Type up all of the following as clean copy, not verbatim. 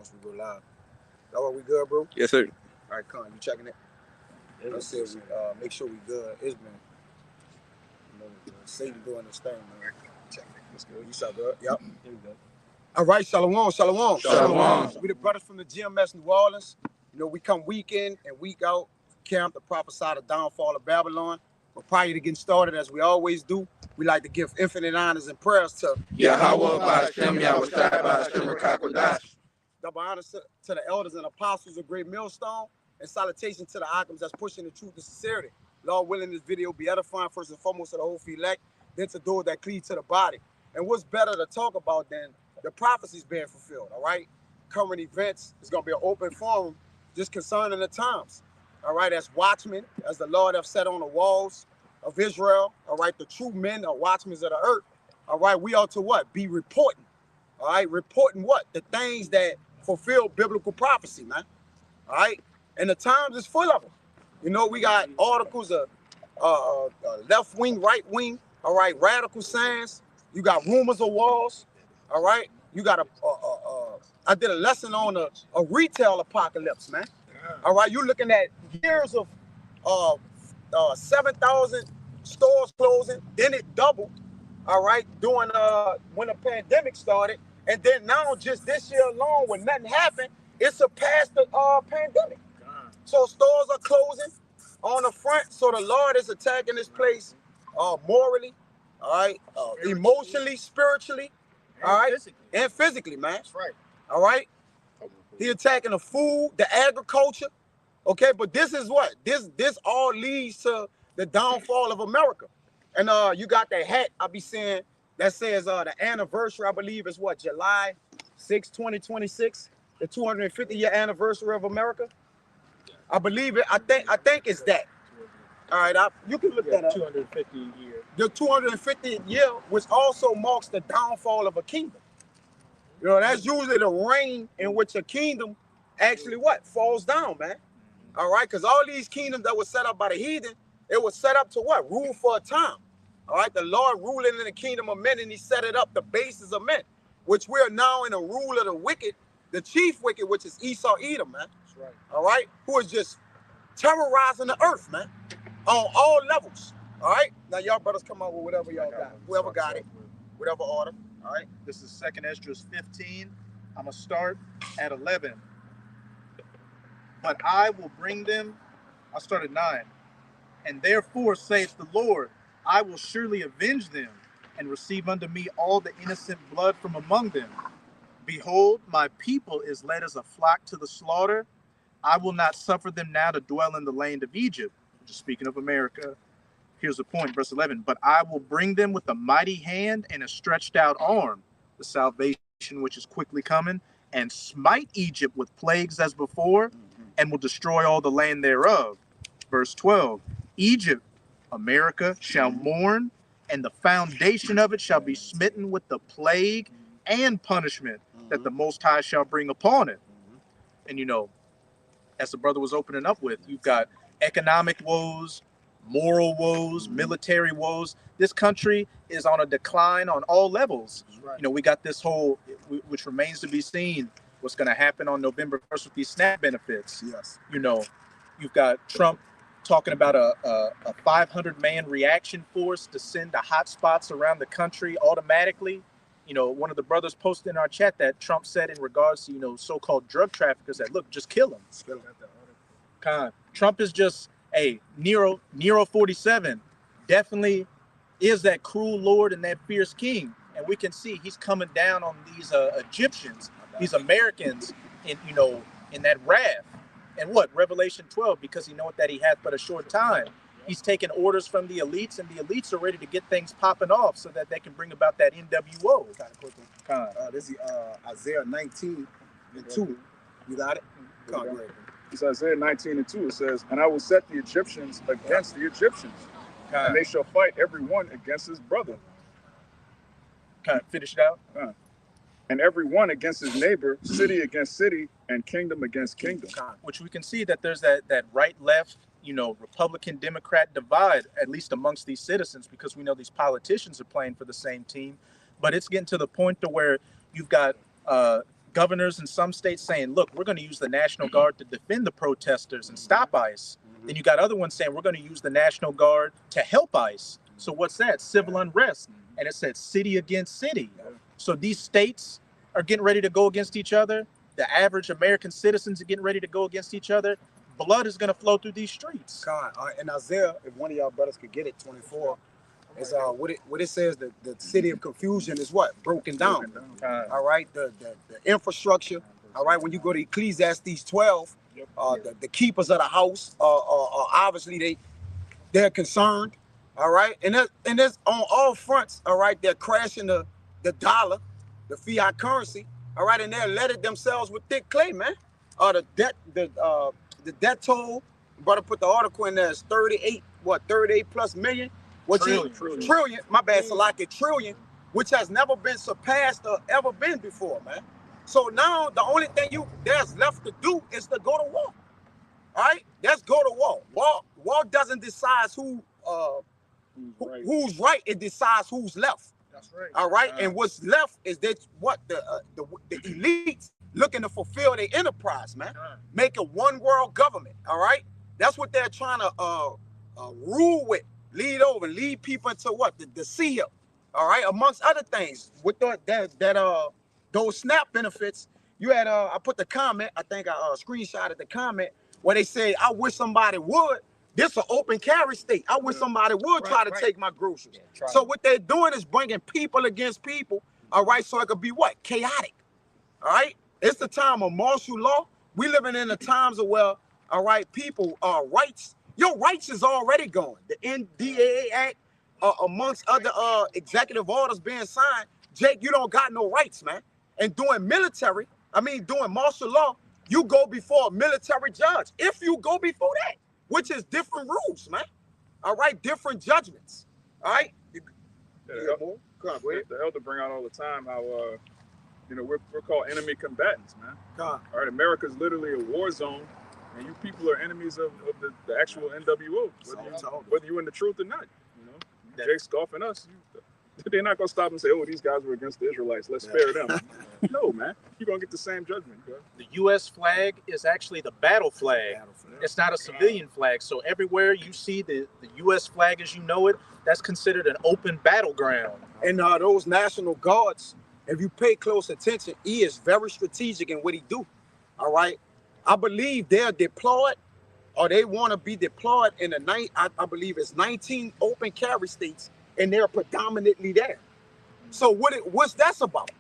once we go live. All right, we good, bro? Yes, sir. All right, Con, you checking it? Let's see if we make sure we good. It's been Satan doing this thing, man. Check it. Let's go. You sound good? Yep. Here we go. All right, shalom, shalom. Shalom. We the brothers from the GMS New Orleans. You know, we come week in and week out, camp to prophesy the downfall of Babylon. But prior to getting started, as we always do, we like to give infinite honors and prayers to Yahweh Ba'ashem Yahweh Shai Ba'ashem Rakakwadash. double honors to the elders and apostles of Great Millstone, and salutation to the icons that's pushing the truth and sincerity. Lord willing, this video be edifying first and foremost to the whole elect, then to those that cleave to the body. And what's better to talk about than the prophecies being fulfilled, all right? Current events is going to be an open forum just concerning the times, all right? As watchmen, as the Lord have set on the walls of Israel, all right? The true men are watchmen of the earth, all right? We ought to what? Be reporting, all right? Reporting what? The things that fulfill biblical prophecy, man, all right? And the Times is full of them. You know, we got articles of left wing, right wing, all right, radical science. You got rumors of wars, all right. You got I did a lesson on a retail apocalypse, man. All right, you're looking at years of 7,000 stores closing, then it doubled, all right, during when the pandemic started, and then now just this year alone, when nothing happened, it surpassed the pandemic. So stores are closing on the front. So the Lord is attacking this place morally, all right, emotionally, spiritually, all right, and physically, man. That's right. All right. He attacking the food, the agriculture. Okay, but this is what this all leads to the downfall of America. And you got that hat I be seeing that says the anniversary, I believe, is what, July 6, 2026, the 250-year anniversary of America. I believe it. I think it's that. All right, you can look that up. 250 year. The 250th year, which also marks the downfall of a kingdom. You know, that's usually the reign in which a kingdom actually what? Falls down, man. All right, because all these kingdoms that were set up by the heathen, it was set up to what? Rule for a time. All right, the Lord ruling in the kingdom of men, and he set it up the basis of men, which we are now in the rule of the wicked, the chief wicked, which is Esau Edom, man. That's right. All right, who is just terrorizing the earth, man, on all levels. All right, now y'all brothers come out with whatever y'all got. Whoever got it, whatever order. All right. This is 2nd Esdras 15. I'm gonna start at 11. But I will bring them. I'll start at 9. And therefore saith the Lord, I will surely avenge them, and receive unto me all the innocent blood from among them. Behold, my people is led as a flock to the slaughter. I will not suffer them now to dwell in the land of Egypt. Just speaking of America. Here's the point, verse 11. But I will bring them with a mighty hand and a stretched out arm, the salvation which is quickly coming, and smite Egypt with plagues as before, and will destroy all the land thereof. Verse 12. Egypt, America, shall mourn, and the foundation of it shall be smitten with the plague and punishment that the Most High shall bring upon it. And you know, as the brother was opening up with, you've got economic woes, moral woes, military woes. This country is on a decline on all levels. Right. You know, we got this whole, which remains to be seen, what's going to happen on November 1st with these SNAP benefits. Yes. You know, you've got Trump talking about a 500-man reaction force to send to hot spots around the country automatically. You know, one of the brothers posted in our chat that Trump said in regards to, you know, so-called drug traffickers that, look, just kill them. Trump is just, hey, Nero 47 definitely is that cruel lord and that fierce king. And we can see he's coming down on these Egyptians, these Americans, in, you know, in that wrath. And what? Revelation 12, because he knoweth that he hath but a short time. He's taking orders from the elites, and the elites are ready to get things popping off so that they can bring about that NWO. This is Isaiah 19 and 2. You got it? It's Isaiah 19 and 2. It says, and I will set the Egyptians against the Egyptians, and they shall fight every one against his brother. Finish it out. And every one against his neighbor, city against city, and kingdom against kingdom. Which we can see that there's that right-left, you know, Republican-Democrat divide, at least amongst these citizens, because we know these politicians are playing for the same team. But it's getting to the point to where you've got governors in some states saying, look, we're going to use the National Guard to defend the protesters and stop ICE. Then you got other ones saying we're going to use the National Guard to help ICE. So what's that? Civil unrest. And it said city against city. So these states are getting ready to go against each other. The average American citizens are getting ready to go against each other. Blood is going to flow through these streets. And Isaiah, if one of y'all brothers could get it, 24, is what it says, the city of confusion is what? Broken down. All right, the infrastructure. All right, when you go to Ecclesiastes 12, the keepers of the house are obviously they're concerned. All right, and there's on all fronts. All right, they're crashing the dollar, the fiat currency. All right, and they're letting themselves with thick clay, man. The debt toll, brother put the article in there, is 38 plus million? Trillion. My bad, Salaki, trillion, which has never been surpassed or ever been before, man. So now the only thing there's left to do is to go to war. All right, let's go to war. War doesn't decide who's right. It decides who's left. That's right. All right, and what's left is that what the elites looking to fulfill their enterprise, man. Make a one world government. All right, that's what they're trying to rule with, lead over, lead people into what the sea up. All right, amongst other things, with those SNAP benefits. You had I put the comment. I think I screenshotted the comment where they say, "I wish somebody would." This is an open carry state. I wish somebody would try to take my groceries. Yeah, so what they're doing is bringing people against people, all right, so it could be what? Chaotic, all right? It's the time of martial law. We living in the times of where, all right, people, rights, your rights is already gone. The NDAA Act, amongst other executive orders being signed, Jake, you don't got no rights, man. And doing martial law, you go before a military judge. If you go before that, which is different rules, man. All right, different judgments. All right. The elder bring out all the time how we're called enemy combatants, man. All right, America's literally a war zone, and you people are enemies of the actual NWO, whether you're in the truth or not. You know, Jake scoffing us. They're not gonna stop and say, "Oh, these guys were against the Israelites. Let's spare them." No, man, you're gonna get the same judgment, bro. The U.S. flag is actually the battle flag. It's not a civilian flag. So everywhere you see the U.S. flag as you know it, that's considered an open battleground. And those National Guards, if you pay close attention, he is very strategic in what he do. All right, I believe they're deployed, or they want to be deployed in the I believe it's 19 open carry states. And they're predominantly there. So what's that about?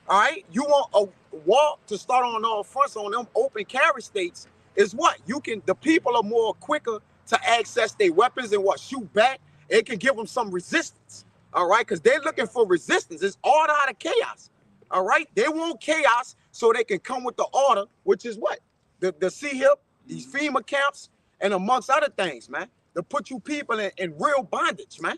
All right, you want a war to start on all fronts on them open carry states is what? The people are more quicker to access their weapons and shoot back. It can give them some resistance. All right, because they're looking for resistance. It's order out of chaos. All right, they want chaos so they can come with the order, which is what? The CHIP, these FEMA camps, and amongst other things, man, to put you people in real bondage, man.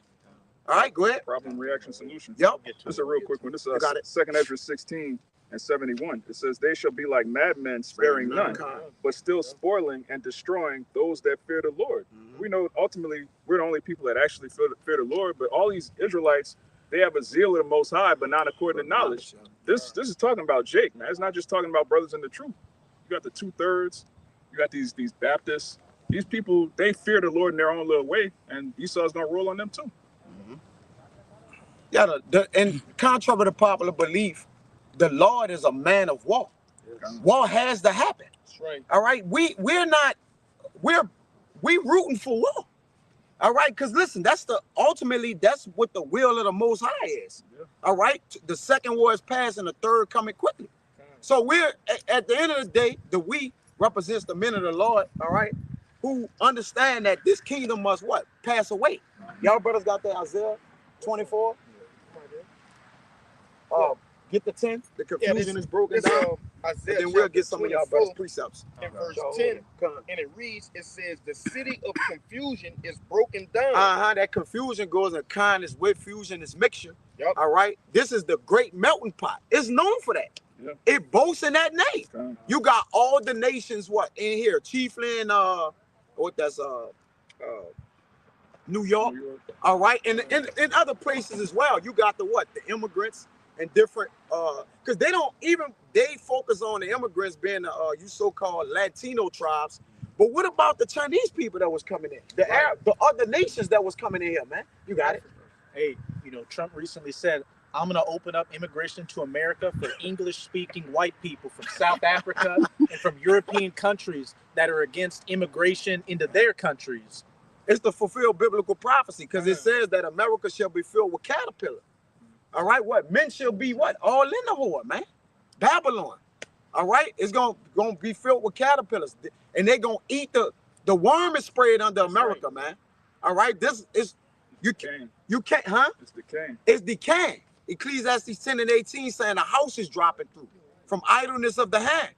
All right, go ahead. Problem, reaction, solution. Yep. This is a real quick one. This is 2nd Ezra 16 and 71. It says, "They shall be like madmen, sparing none, but still spoiling and destroying those that fear the Lord." We know ultimately we're the only people that actually fear the Lord, but all these Israelites, they have a zeal of the Most High, but not according to knowledge. This is talking about Jake, man. It's not just talking about brothers in the truth. You got the 2/3. You got these Baptists. These people, they fear the Lord in their own little way, and Esau's gonna roll on them too. Yeah, and contrary to popular belief, the Lord is a man of war. War has to happen. That's right. All right, we rooting for war. All right, because listen, that's what the will of the Most High is. Yeah. All right, the second war is past and the third coming quickly. So we're at the end of the day, we represents the men of the Lord. All right, who understand that this kingdom must pass away. Y'all brothers got that Isaiah 24. Get the 10. The confusion is broken down. Isaiah, and then we'll get some of y'all brothers' precepts. In verse 10, and it reads, it says, "The city of confusion is broken down." That confusion goes in kindness with fusion is mixture. Yep. All right. This is the great melting pot. It's known for that. Yep. It boasts in that name. You got all the nations in here, chiefly in New York. All right, and in other places as well. You got the immigrants and different because they don't even they focus on the immigrants being you so-called Latino tribes. But what about the Chinese people that was coming in? The Arab, the other nations that was coming in here, man. You got it. Hey, you know, Trump recently said, I'm going to open up immigration to America for English-speaking white people from South Africa and from European countries that are against immigration into their countries. It's to fulfill biblical prophecy, because it says that America shall be filled with caterpillar. All right, what? Men shall be what? All in the whore, man. Babylon. All right, it's gonna be filled with caterpillars, and they're gonna eat the worm is sprayed under America, man. All right, this is you can't, huh? It's decaying. It's decaying. Ecclesiastes 10 and 18 saying the house is dropping through from idleness of the hand.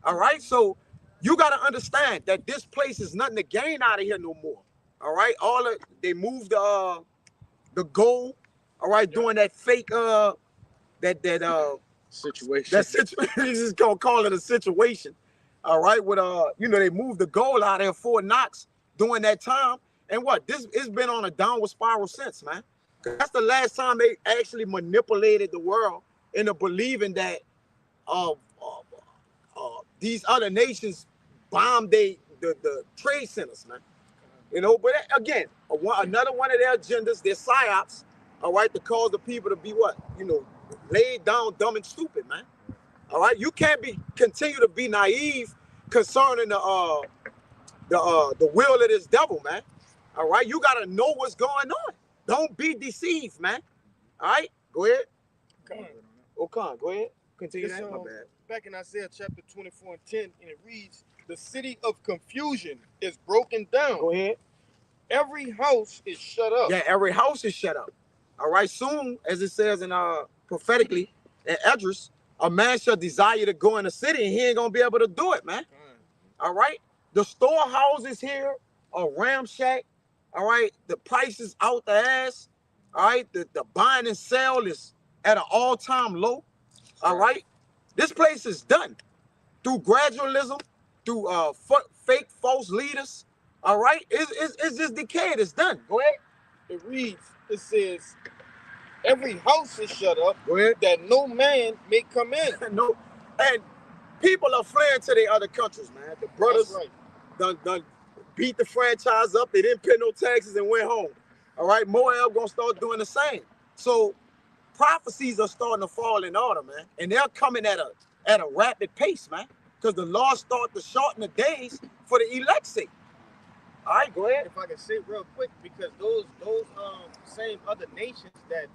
All right, so you got to understand that this place is nothing to gain out of here no more. All right, they moved the gold. All right, doing that fake Situation. that situation. He's just gonna call it a situation. All right, with you know, they moved the gold out of there, Fort Knox during that time, and what it's been on a downward spiral since, man. That's the last time they actually manipulated the world into believing that these other nations bombed the trade centers, man. You know, but again, another one of their agendas, their psyops, all right, to cause the people to be what? You know, laid down, dumb and stupid, man. All right, you can't continue to be naive concerning the will of this devil, man. All right, you gotta know what's going on. Don't be deceived, man. All right, go ahead. Khan, go ahead. Continue that. My bad. Back in Isaiah chapter 24 and 10, and it reads, the city of confusion is broken down. Go ahead. Every house is shut up. Yeah, every house is shut up. All right, soon, as it says in prophetically in Esdras, a man shall desire to go in the city and he ain't gonna be able to do it, man. All right, the storehouses here are ramshack. All right, the price is out the ass. All right, the buying and sell is at an all-time low. All right, this place is done through gradualism, through fake false leaders. All right, it's just decayed. It's done. Go ahead. It reads, it says, every house is shut up. Go ahead. That no man may come in. No, and people are fleeing to the other countries, man. The brothers done beat the franchise up. They didn't pay no taxes and went home. All right, Moab gonna start doing the same. So prophecies are starting to fall in order, man, and they're coming at a rapid pace, man, because the law start to shorten the days for the elect's sake. All right, go ahead. If I can say it real quick, because those same other nations that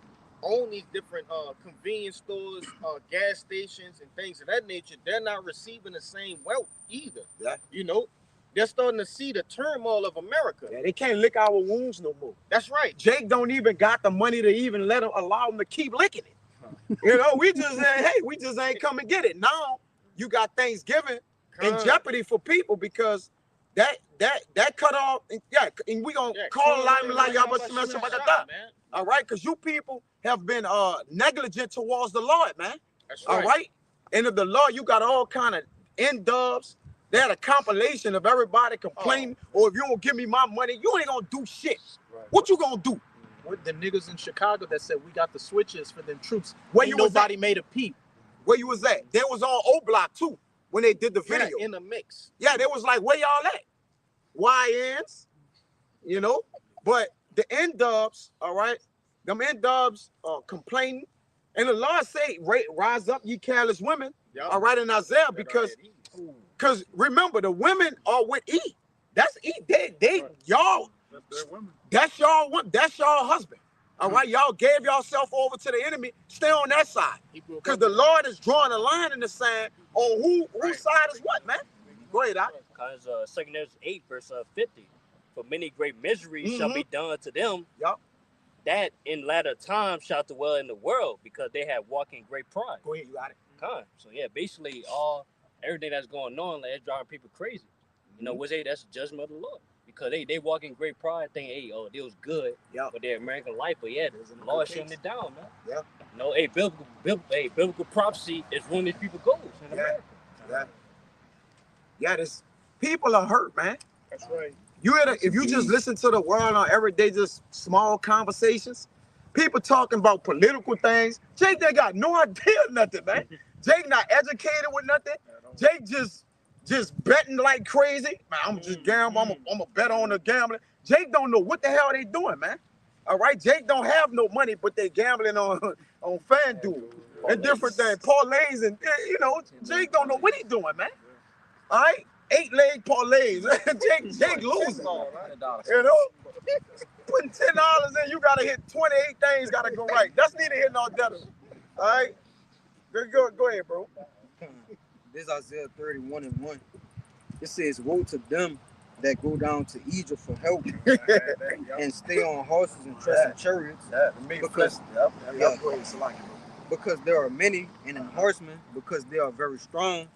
own these different convenience stores, gas stations, and things of that nature, they're not receiving the same wealth either. Yeah. You know, they're starting to see the turmoil of America. Yeah, they can't lick our wounds no more. That's right. Jake don't even got the money to even allow him to keep licking it. You know, we just ain't come and get it. Now you got Thanksgiving in jeopardy for people because that cut off. Yeah, and we gonna call like y'all all right, because you people have been negligent towards the Lord, man. That's right. All right, and of the Lord, you got all kind of N-dubs. They had a compilation of everybody complaining, or if you don't give me my money, you ain't gonna do shit. Right. What you gonna do? With the niggas in Chicago that said we got the switches for them troops. Where you nobody made a peep. Where you was at? They was on O Block too when they did the video. In the mix. Yeah, they was like, where y'all at? YNs, you know? But the N-dubs, all right, them N-dubs are complaining. And the Lord say, rise up, ye careless women, all right, in Isaiah, because remember, the women are with E. That's E. Y'all, that's y'all husband. All right, y'all gave yourself over to the enemy. Stay on that side. Because the Lord is drawing a line in the sand on whose side is what, man? Go ahead, Doc. Because 2 Ezra 8, verse 50, for many great miseries shall be done to them, that in latter times shall dwell in the world, because they have walked in great pride. Go ahead, you got it. So yeah, basically everything that's going on, like, it's driving people crazy. You know, that's the judgment of the Lord. Because they walk in great pride, thinking, hey, they was good for their American life, but yeah, the Lord shutting it down, man. Yeah. You know, biblical prophecy is one of these people goes in America. Yeah, people are hurt, man. That's right. If you just listen to the world on everyday, just small conversations, people talking about political things, Jake, they got no idea nothing, man. Jake not educated with nothing. Jake just betting like crazy. Man, I'm just gambling. I'm a bet on the gambling. Jake don't know what the hell they doing, man. All right, Jake don't have no money, but they gambling on FanDuel and different things, parlays, and Jake don't know what he doing, man. All right, 8-leg parlays. Jake losing. You know, putting $10 in, you gotta hit 28 things, gotta go right. That's neither here nor there. All right, go ahead, bro. This is Isaiah 31:1. It says, "Woe to them that go down to Egypt for help and stay on horses and trust in chariots, because there are many and in horsemen, because they are very strong,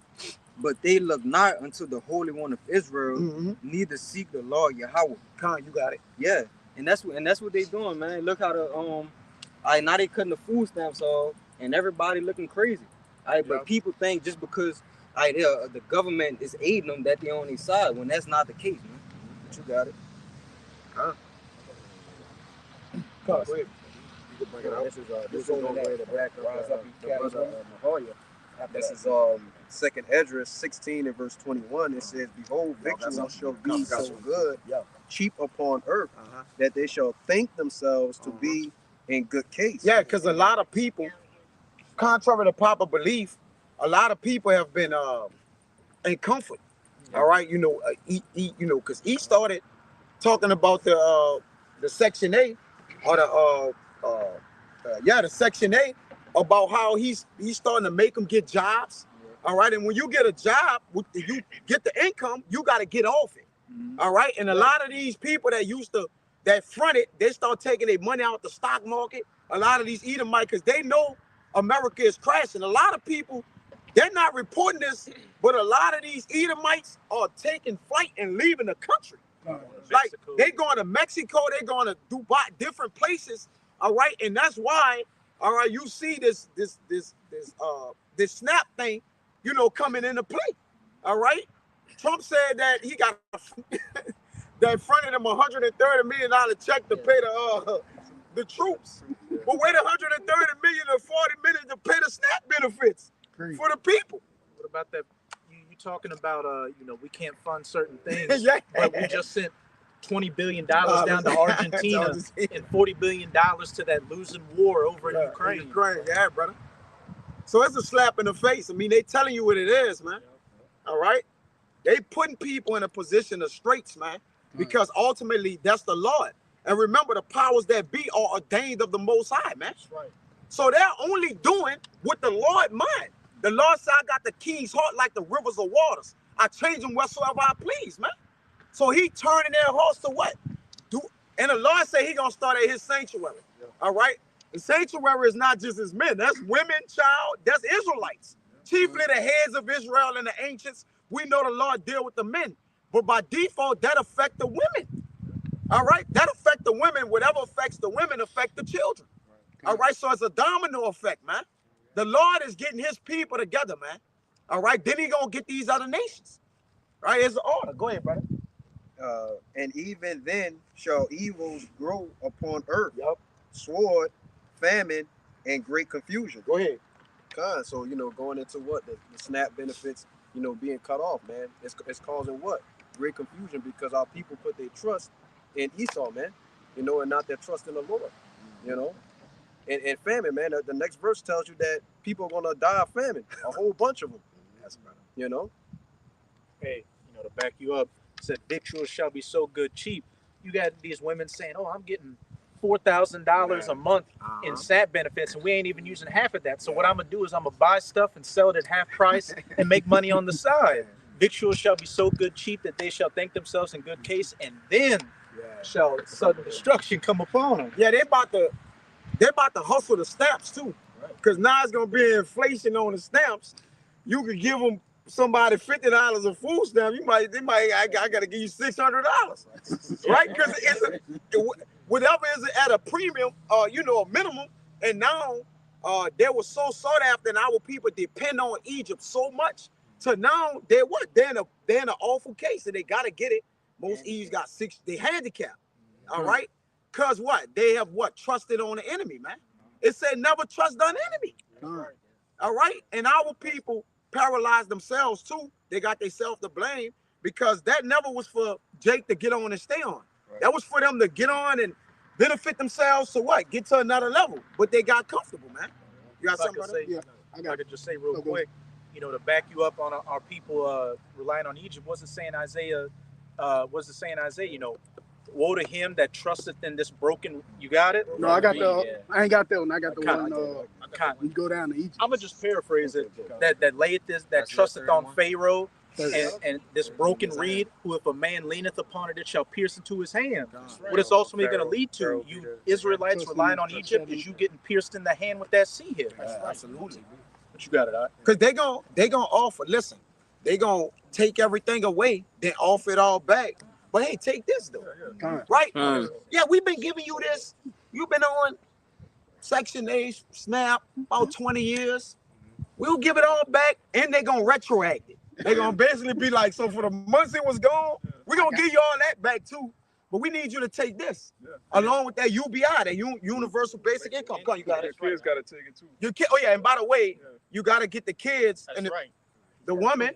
but they look not unto the Holy One of Israel, neither seek the Lord Yahweh." Con, you got it. Yeah, and that's what they doing, man. Look how the now they cutting the food stamps off, and everybody looking crazy. But people think just because the government is aiding them that they on their side, when that's not the case, man. But you got it. Huh? Go ahead. You can bring it out. This is on the way to back This is 2nd Esdras 16 and verse 21. It says, "Behold, victuals shall be so good, cheap upon earth, that they shall think themselves to be in good case." Yeah, because a lot of people, contrary to popular belief, a lot of people have been in comfort. All right, because he started talking about the Section 8 or the Section 8 about how he's starting to make them get jobs. All right, and when you get a job, you get the income, you got to get off it. All right, and a lot of these people that fronted, they start taking their money out the stock market. A lot of these Edomites, because they know America is crashing. A lot of people, they're not reporting this, but a lot of these Edomites are taking flight and leaving the country. Like they going to Mexico, they're going to Dubai, different places. All right, and that's why, all right, you see this SNAP thing, coming into play. All right, Trump said that he got that fronted him $130 million check to pay the troops. But wait, $130 million or $40 million to pay the SNAP benefits for the people. What about that? You talking about we can't fund certain things, but we just sent $20 billion down to Argentina and $40 billion to that losing war over in Ukraine. Yeah, brother. So it's a slap in the face. I mean, they telling you what it is, man. All right, they putting people in a position of straits, man, because ultimately that's the Lord. And remember, the powers that be are ordained of the Most High, man. That's right. So they're only doing what the Lord mind. The Lord said, "I got the king's heart like the rivers of waters. I change them whatsoever I please," man. So he turning their hearts to what? And the Lord said he gonna start at his sanctuary. All right? The sanctuary is not just his men. That's women, child. That's Israelites. Chiefly the heads of Israel and the ancients. We know the Lord deal with the men. But by default, that affect the women. All right? That affect the women. Whatever affects the women affect the children. All right? So it's a domino effect, man. The Lord is getting his people together, man. All right? Then he gonna get these other nations. Right? It's an order. Go ahead, brother. And even then shall evils grow upon earth. Sword, famine, and great confusion. Go ahead. So going into what the SNAP benefits, being cut off, man. It's causing what? Great confusion, because our people put their trust in Esau, man. And not their trust in the Lord. And famine, man. The next verse tells you that people are gonna die of famine. A whole bunch of them. That's right. Hey, to back you up, said victuals shall be so good cheap. You got these women saying, "Oh, I'm getting $4,000 a month in SNAP benefits, and we ain't even using half of that. So what I'm gonna do is I'm gonna buy stuff and sell it at half price and make money on the side. Victuals shall be so good cheap that they shall think themselves in good case, and then shall sudden destruction come upon them." Yeah, they're about to hustle the stamps too, because now it's gonna be inflation on the stamps. You could give them somebody $50 of food stamp. I gotta give you $600, right? Because whatever is at a premium, a minimum. And now they were so sought after, and our people depend on Egypt so much. So now they're in an awful case, and they gotta get it. Most Eves got they handicapped. All right. Cause what? They have trusted on the enemy, man. It said never trust on enemy. All right, and our people paralyzed themselves too. They got themselves to blame because that never was for Jake to get on and stay on. Right. That was for them to get on and benefit themselves. So what? Get to another level. But they got comfortable, man. You got something to say? Yeah, I could just say real quick, you know, to back you up on our people relying on Egypt. What's it saying, Isaiah? You know, woe to him that trusteth in this broken. You got it? No, I got I ain't got that one. I got the one. We go down to Egypt. I'm gonna just paraphrase it. That layeth this, that trusteth on Pharaoh, and this broken reed, who if a man leaneth upon it, it shall pierce into his hand. What it's ultimately going to lead to, you Israelites relying on Egypt, is you getting pierced in the hand with that sea here. Absolutely. But you got it, all right? Because they gonna offer. Listen, they gonna take everything away, then offer it all back. But hey, take this though, right? Yeah, we've been giving you this. You've been on Section 8, SNAP, about 20 years. We'll give it all back, and they're gonna retroact it. They're gonna basically be like, so for the months it was gone, we're gonna give you all that back too. But we need you to take this along with that UBI, that universal basic income. Come on, you got it. The kids gotta take it too. Your kid, oh yeah, and by the way, you gotta get the kids and the women,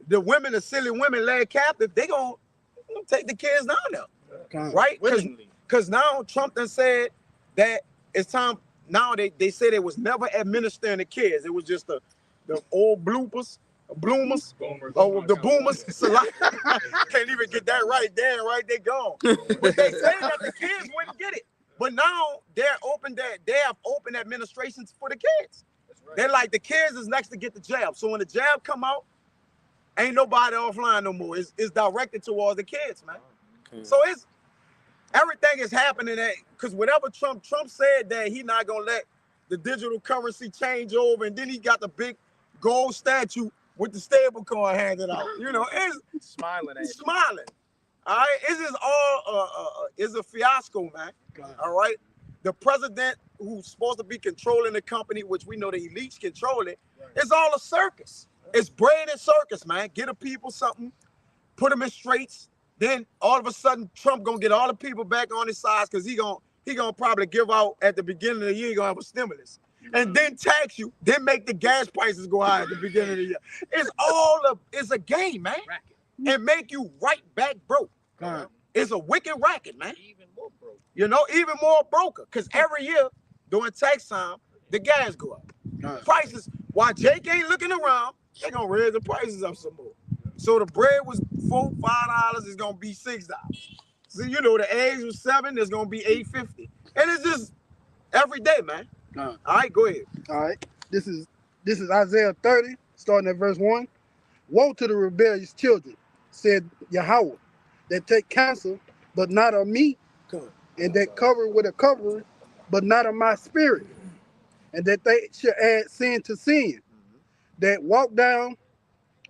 the silly women led captive. They gonna take the kids down there, right? Because now Trump done said that it's time. Now they said it was never administering the kids. It was just the old bloomers, the boomers. Can't even get that right. Damn, right, they gone. But they say that the kids wouldn't get it. But now they have open administrations for the kids. They're like, the kids is next to get the jab. So when the jab come out, ain't nobody offline no more. It's directed towards the kids, man. So it's everything is happening because whatever Trump said that he not gonna let the digital currency change over, and then he got the big gold statue with the stable coin handed out. You know, it's smiling. All right, it's just all it's a fiasco, man. All right, the president who's supposed to be controlling the company, which we know the elites control it, it's all a circus. It's bread and circus, man. Get the people something, put them in straights. Then all of a sudden, Trump gonna get all the people back on his side because he gonna probably give out at the beginning of the year. He gonna have a stimulus, and then tax you. Then make the gas prices go high at the beginning of the year. It's a game, man, and make you right back broke. It's a wicked racket, man. Even more broke. You know, even more broker. Because every year during tax time, the gas go up. Prices. While Jake ain't looking around, they're gonna raise the prices up some more. So the bread was $4, $5, it's gonna be $6. So you know the eggs was $7, it's gonna be $8.50. And it's just every day, man. All right, go ahead. All right. This is Isaiah 30, starting at verse 1. Woe to the rebellious children, said Yahweh, that take counsel, but not of me, and that cover with a covering, but not of my spirit, and that they should add sin to sin, that walk down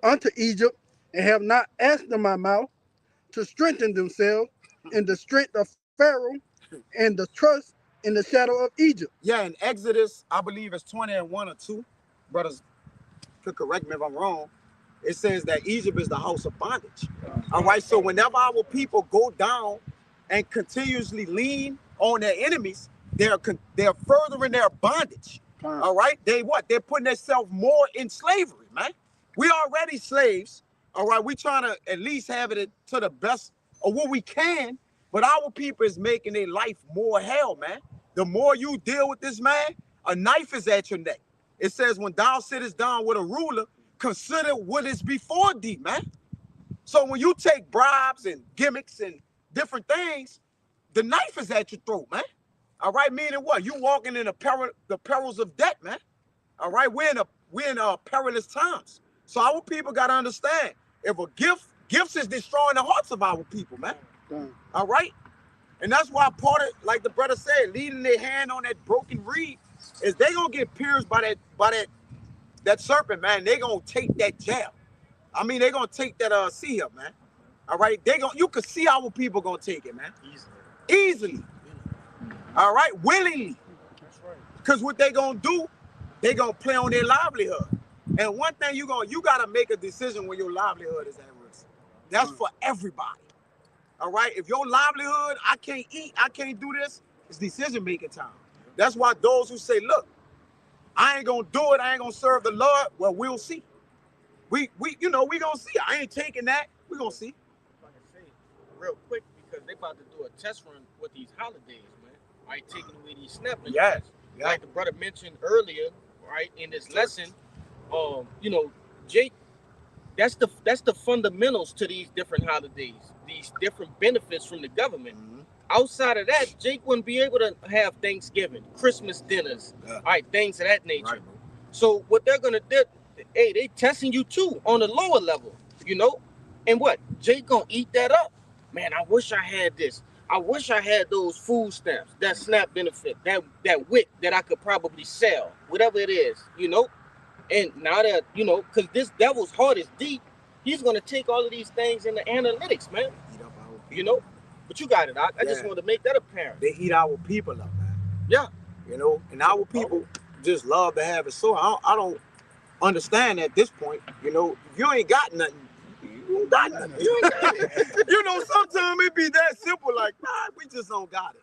unto Egypt and have not asked of my mouth to strengthen themselves in the strength of Pharaoh and the trust in the shadow of Egypt. Yeah, in Exodus, I believe it's 20:1 or 2. Brothers could correct me if I'm wrong. It says that Egypt is the house of bondage. All right, so whenever our people go down and continuously lean on their enemies, they're furthering their bondage. All right, they're putting themselves more in slavery, man. We already slaves. All right, we trying to at least have it to the best of what we can, but our people is making their life more hell, man. The more you deal with this man, a knife is at your neck. It says, when thou sittest down with a ruler, consider what is before thee, man. So when you take bribes and gimmicks and different things, the knife is at your throat, man. All right, meaning what? You walking in the perils of death, man. All right, we're in perilous times. So our people got to understand, if a gifts is destroying the hearts of our people, man. All right? And that's why part of, like the brother said, leading their hand on that broken reed, is they going to get pierced by that serpent, man. They going to take that jab. I mean, they going to take that sea up, man. All right? You can see our people going to take it, man. Easily. All right? Willingly. Because what they going to do, they going to play on their livelihood. And one thing you got to make a decision when your livelihood is at risk. That's for everybody. All right? If your livelihood, I can't eat, I can't do this, it's decision-making time. That's why those who say, look, I ain't gonna do it. I ain't gonna serve the Lord. Well, we'll see. We gonna see. I ain't taking that. We gonna see. Like I say, real quick, because they about to do a test run with these holidays, man. Right, taking away these SNAP benefits. Yes. Yeah. Like the brother mentioned earlier, right, in this lesson, Jake, that's the fundamentals to these different holidays, these different benefits from the government. Outside of that, Jake wouldn't be able to have Thanksgiving, Christmas dinners, all right, things of that nature. Right. So what they're gonna do, hey, they testing you too on the lower level, and what? Jake gonna eat that up. Man, I wish I had this. I wish I had those food stamps, that SNAP benefit, that WIC that I could probably sell, whatever it is, And now that, because this devil's heart is deep, he's gonna take all of these things into analytics, man. But you got it. I just wanted to make that apparent. They eat our people up, man. Yeah. And our people just love to have it. So I don't understand at this point. If you ain't got nothing, you ain't got nothing. You ain't got it. Sometimes it be that simple, like, nah, we just don't got it.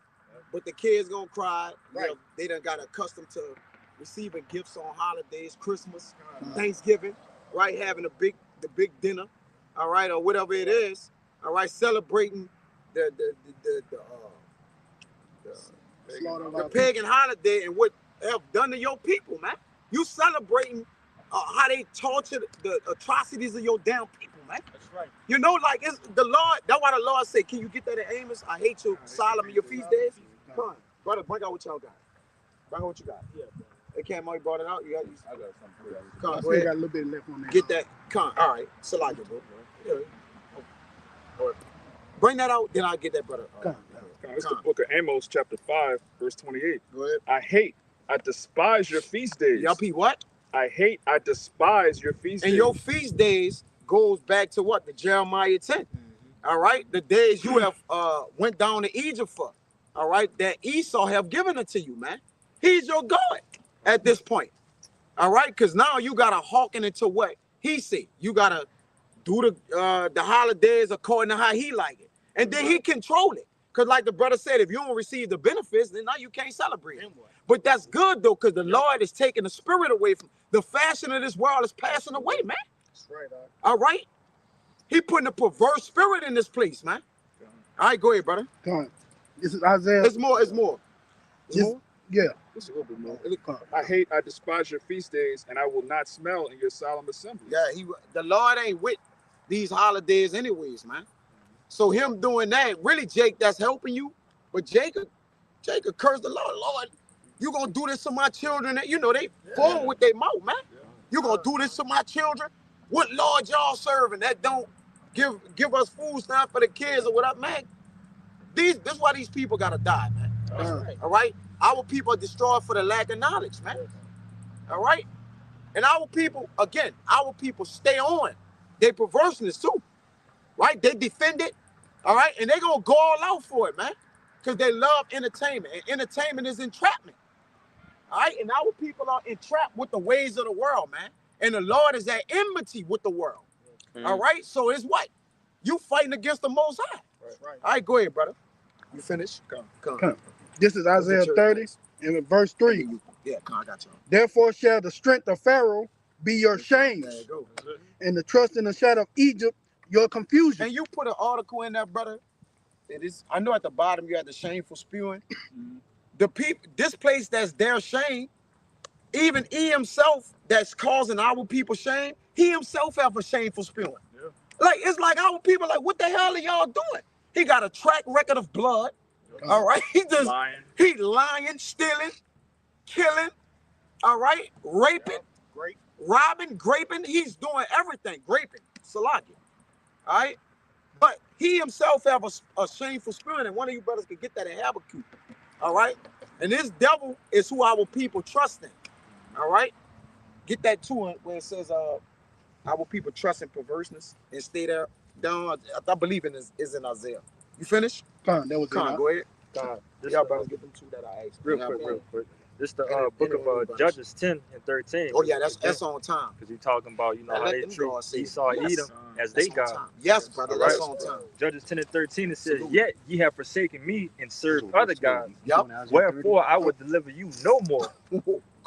But the kids gonna cry. Right. They done got accustomed to receiving gifts on holidays, Christmas, Thanksgiving, right? Having the big dinner, all right, or whatever it is, all right, celebrating the pagan holiday and what they have done to your people, man. You celebrating how they tortured the atrocities of your damn people, man. That's right. Like it's the Lord. That's why the Lord said, "Can you get that in Amos? I hate your solemn and your feast days." Come on, brother, bring out what y'all got. Bring out what you got. Yeah. They can't brought it out. I got something. Come on, I still got a little bit left on that. Get that. Come on. All right. Salakia, bro. Yeah. Bring that out, then I'll get that, brother. It's the book of Amos, chapter 5, verse 28. Go ahead. I despise your feast days. Y'all what? I despise your feast days. And your feast days goes back to what? The Jeremiah 10. All right? The days you have went down to Egypt for. All right? That Esau have given it to you, man. He's your God at this point. All right? Because now you got to hearken into what he said. You got to do the holidays according to how he like it. And then he control it. Because like the brother said, if you don't receive the benefits, then now you can't celebrate it. But that's good, though, because the Lord is taking the spirit away from the fashion of this world is passing away, man. That's right. All right? He putting a perverse spirit in this place, man. All right, go ahead, brother. Come on. This is Isaiah. It's more. Yeah. Just a little bit more. I despise your feast days, and I will not smell in your solemn assembly. Yeah, the Lord ain't with these holidays anyways, man. So him doing that, really, Jake, that's helping you. But Jacob cursed the Lord. Lord, you gonna do this to my children? They fall with their mouth, man. You gonna do this to my children? What Lord y'all serving that don't give us food stamps for the kids or whatever, man? This why these people gotta die, man. All right? Our people are destroyed for the lack of knowledge, man. All right? And our people stay on. They perverseness too. Right? They defend it. All right? And they're going to go all out for it, man. Because they love entertainment. And entertainment is entrapment. All right? And our people are entrapped with the ways of the world, man. And the Lord is at enmity with the world. All right? So it's what? You fighting against the Most High. Right. All right, go ahead, brother. You finished? Come. This is Isaiah 30 and verse 3. Yeah, come on, I got you. Therefore shall the strength of Pharaoh be your shame, There you go. and the trust in the shadow of Egypt your confusion. And you put an article in there, brother. It is. I know at the bottom you had the shameful spewing. The people, this place that's their shame, even he himself that's causing our people shame, he himself have a shameful spewing. Yeah. Like, it's like our people like, what the hell are y'all doing? He got a track record of blood. All right. He lying, stealing, killing, all right, raping, robbing, graping. He's doing everything, graping, Salakia. All right, but he himself have a shameful spirit, and one of you brothers could get that in Habakkuk. All right, and this devil is who our people trust in. All right, get that too where it says our people trust in perverseness and stay there down. I believe is in Isaiah. You finished? That was go ahead. Y'all brothers get them two that I asked. Real quick. This the book of Judges 10 and 13. Oh yeah, that's on time. Because you're talking about how they treat Esau and Edom as they God. Yes, brother, that's on time. Judges 10 and 13 it says, "Yet ye have forsaken me and served other gods. Wherefore I will deliver you no more."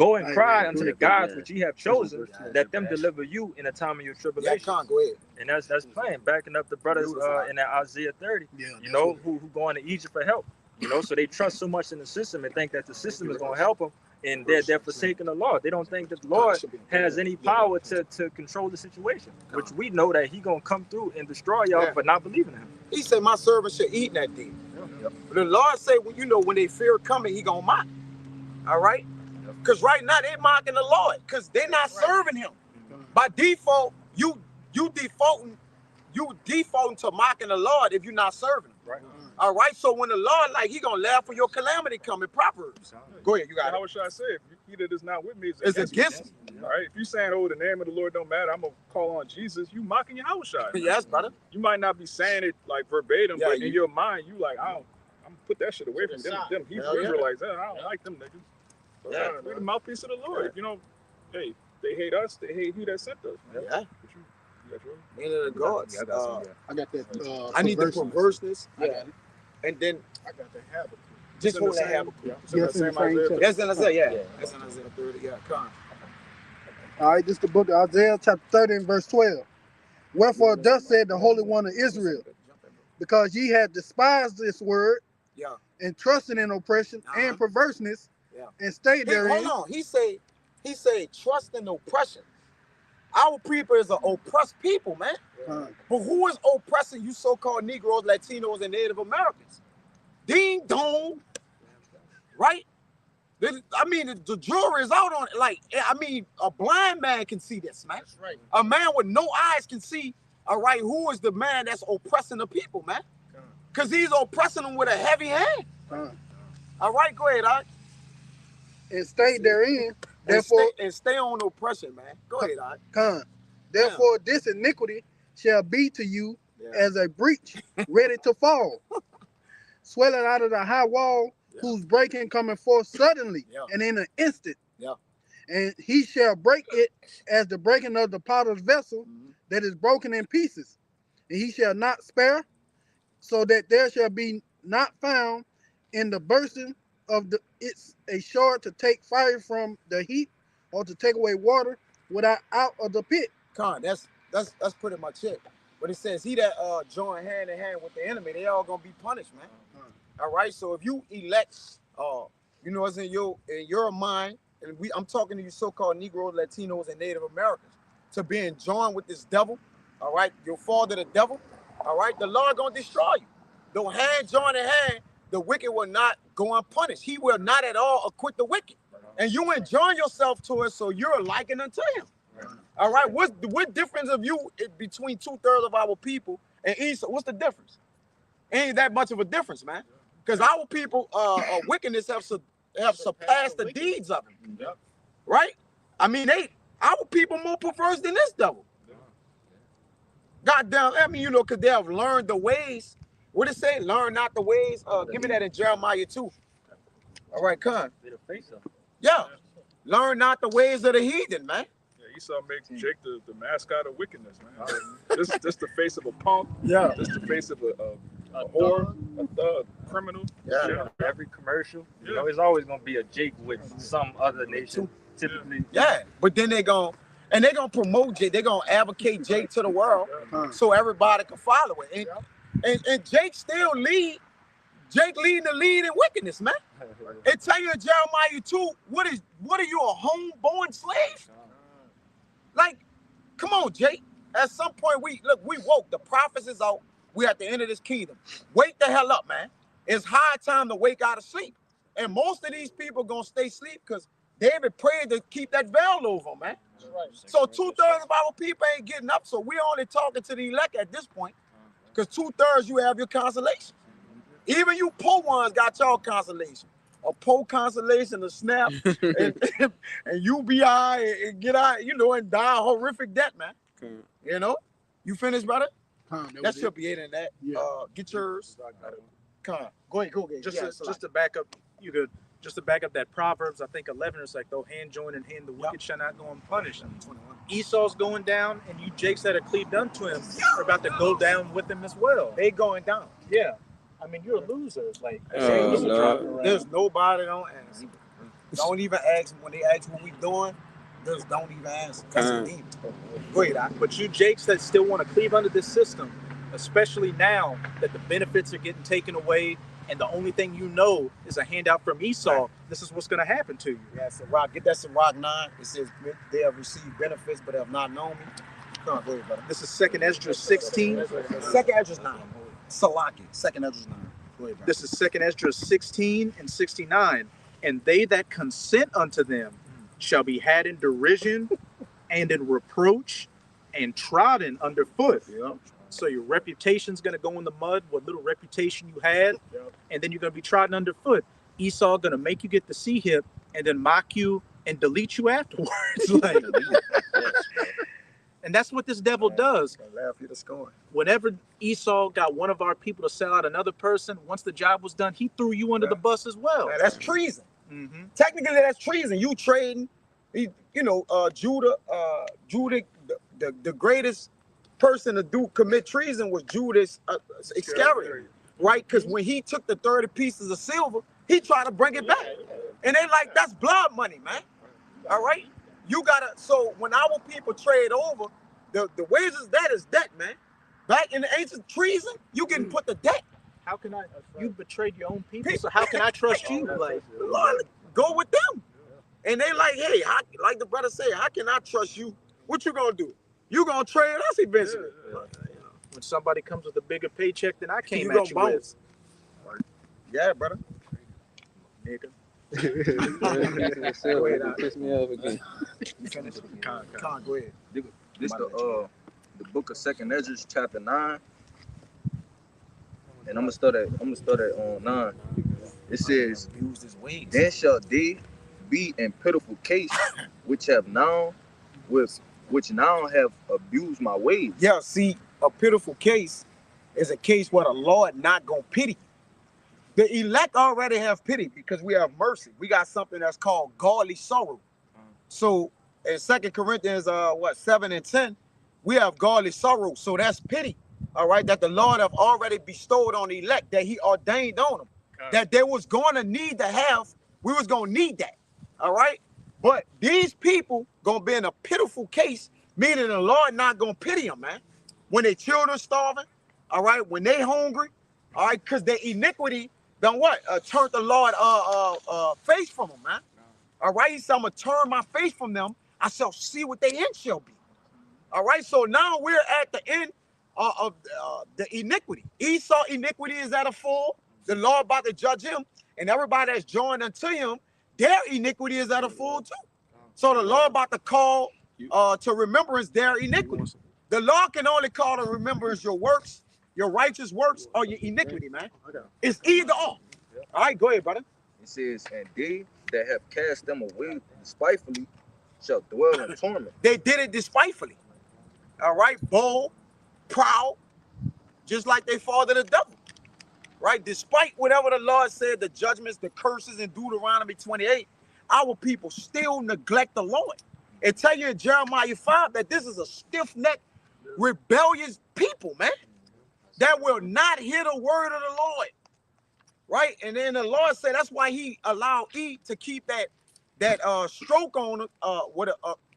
Go and cry unto the gods which ye have chosen, let them deliver you in the time of your tribulation. Go ahead. And that's plain, backing up the brothers in that Isaiah 30, you know, who going to Egypt for help. You know, so they trust so much in the system and think that the system is going to help them, and they're forsaking the Lord. They don't think that the Lord has any power to control the situation, which we know that he going to come through and destroy y'all for not believing in him. He said, my servant should eat that day. But the Lord said, well, you know, when they fear coming, he going to mock. All right? Because right now they're mocking the Lord because they're not serving him. By default, you defaulting to mocking the Lord if you're not serving him. Right. All right, so when the Lord, like, he gonna laugh for your calamity coming, Proverbs. Go ahead, you got it. How should I say it? He that is not with me is against me. All right, if you saying, oh, the name of the Lord don't matter, I'm gonna call on Jesus, you mocking Yahushua. Yes, brother. You might not be saying it like verbatim, but in your mind, you like, I'm gonna put that shit away from them Hebrew Israelites. I don't like them niggas. So, we're the mouthpiece of the Lord. You know, hey, they hate us, they hate he that sent us. Yeah. Man of the gods. I got that. I need the perverseness. Yeah. And then I got the Habakkuk. Just hold that Habakkuk. Yes, in the same That's in Isaiah, yeah. That's in Isaiah 30, yeah. Come on. All right, this is the book of Isaiah, chapter 30, and verse 12. Wherefore thus said the Holy One of Israel, because ye have despised this word, and trusted in oppression and perverseness, and stayed therein. Hold on, he say trust in oppression. Our people is an oppressed people, man. But who is oppressing you so-called Negroes, Latinos, and Native Americans? Ding dong, right? I mean, the jury is out on it. Like, I mean, a blind man can see this, man. That's right. A man with no eyes can see, all right, who is the man that's oppressing the people, man? Because he's oppressing them with a heavy hand. All right, go ahead, all right. And stayed therein. Therefore, and stay on oppression, man. Go ahead, all right. Therefore, this iniquity shall be to you as a breach ready to fall, swelling out of the high wall, whose breaking coming forth suddenly and in an instant. And he shall break it as the breaking of the potter's vessel that is broken in pieces. And he shall not spare, so that there shall be not found in the bursting of it's a shore to take fire from the heat or to take away water without out of the pit. That's pretty much it. But it says he that join hand in hand with the enemy, they all gonna be punished, man. All right. So if you elect, you know, it's in your mind, and I'm talking to you so-called Negroes, Latinos, and Native Americans, to being joined with this devil. All right, you'll fall to the devil. All right, the Lord gonna destroy you. Though hand join in hand, the wicked will not go unpunished. He will not at all acquit the wicked. And you enjoin yourself to it, so you're likened unto him. All right, what difference of you between 2/3 of our people and Esau? What's the difference? Ain't that much of a difference, man. Because our people, wickedness have surpassed the deeds of him. Right? I mean, our people more perverse than this devil. Goddamn, I mean, you know, because they have learned the ways. What it say? Learn not the ways. Give me that in Jeremiah 2. All right, come. Yeah. Learn not the ways of the heathen, man. Yeah, Esau makes Jake the mascot of wickedness, man. This the face of a punk. Yeah. This the face of a whore, a thug, criminal. Yeah. Every commercial, you know, it's always gonna be a Jake with some other nation, typically. Yeah, but then they're gonna promote Jake. They're gonna advocate Jake to the world, so everybody can follow it. And Jake still leading the lead in wickedness, man. It tell you in Jeremiah 2, what are you, a homeborn slave? Like, come on, Jake. At some point, we woke. The prophets is out. We at the end of this kingdom. Wake the hell up, man. It's high time to wake out of sleep. And most of these people gonna stay asleep because David prayed to keep that veil over, man. So 2/3 of our people ain't getting up. So we only talking to the elect at this point. Because 2/3 you have your consolation. Even you poor ones got y'all consolation. A poor consolation, a snap, and UBI, and get out, you know, and die a horrific death, man. You know? You finished, brother? That should be it in that. Get yours. Come on. Go ahead. Just to back up, just to back up that Proverbs, I think 11 is like, though hand join in hand, the wicked shall not go unpunished. Esau's going down, and you Jakes that are cleaved unto him are about to go down with him as well. They going down. Yeah. I mean, you're a loser. Like, there's nobody on answer. Don't even ask when they ask what we doing. Just don't even answer. That's a demon. Go ahead, Doc. But you Jakes that still want to cleave under this system, especially now that the benefits are getting taken away and the only thing you know is a handout from Esau, this is what's going to happen to you. Yeah, Sirach, get that Sirach 9. It says they have received benefits but have not known me. Come on, go ahead, brother. This is 2nd Esdras 16. 2nd Esdras 9. Salaki, 2nd Esdras 9. Go ahead, brother. This is 2nd Esdras 16 and 69. And they that consent unto them shall be had in derision and in reproach and trodden underfoot. Yep. So your reputation's going to go in the mud, what little reputation you had, and then you're going to be trodden underfoot. Esau going to make you get the sea hip and then mock you and delete you afterwards. Like, and that's what this devil does. Laugh you to scorn. Whenever Esau got one of our people to sell out another person, once the job was done, he threw you under the bus as well. Man, that's treason. Technically, that's treason. You trading, Judah, the greatest person to commit treason was Judas Iscariot, right? Because when he took the 30 pieces of silver, he tried to bring it back, and they like, that's blood money, man. All right, you gotta. So when our people trade over, the wages of that is debt, man. Back in the ancient treason, you getting put to debt. How can I? You betrayed your own people, so how can I trust you? Like, Lord, go with them. And they like, hey, like the brother said, how can I trust you? What you gonna do? You gonna trade us eventually? When somebody comes with a bigger paycheck than I came You at gonna you bounce. with, Yeah, brother. nigga. Piss me off again. Con, go ahead. This the book of 2nd Esdras chapter 9, and I'm gonna start at 9. It says, "Then shall they be in pitiful case which now have abused my ways." Yeah, see, a pitiful case is a case where the Lord not gonna pity. The elect already have pity because we have mercy. We got something that's called godly sorrow. So in 2 Corinthians 7 and 10, we have godly sorrow. So that's pity, all right, that the Lord have already bestowed on the elect, that he ordained on them, that they was going to need to have, we was going to need that, all right? But these people going to be in a pitiful case, meaning the Lord not going to pity them, man. When their children starving, all right, when they hungry, all right, because their iniquity done what? Turned the Lord face from them, man. All right, he said, I'm going to turn my face from them. I shall see what their end shall be. All right, so now we're at the end of the iniquity. Esau iniquity is at a full. The Lord about to judge him, and everybody that's joined unto him, their iniquity is at a full too. So the Lord about to call to remembrance their iniquity. The Lord can only call to remembrance your works, your righteous works, or your iniquity, man. It's either or. All right, go ahead, brother. It says, "And they that have cast them away despitefully shall dwell in torment." They did it despitefully. All right, bold, proud, just like they fall to the devil. Right? Despite whatever the Lord said, the judgments, the curses in Deuteronomy 28, our people still neglect the Lord. It tell you in Jeremiah 5 that this is a stiff-necked, rebellious people, man, that will not hear the word of the Lord. Right? And then the Lord said that's why he allowed E to keep that stroke on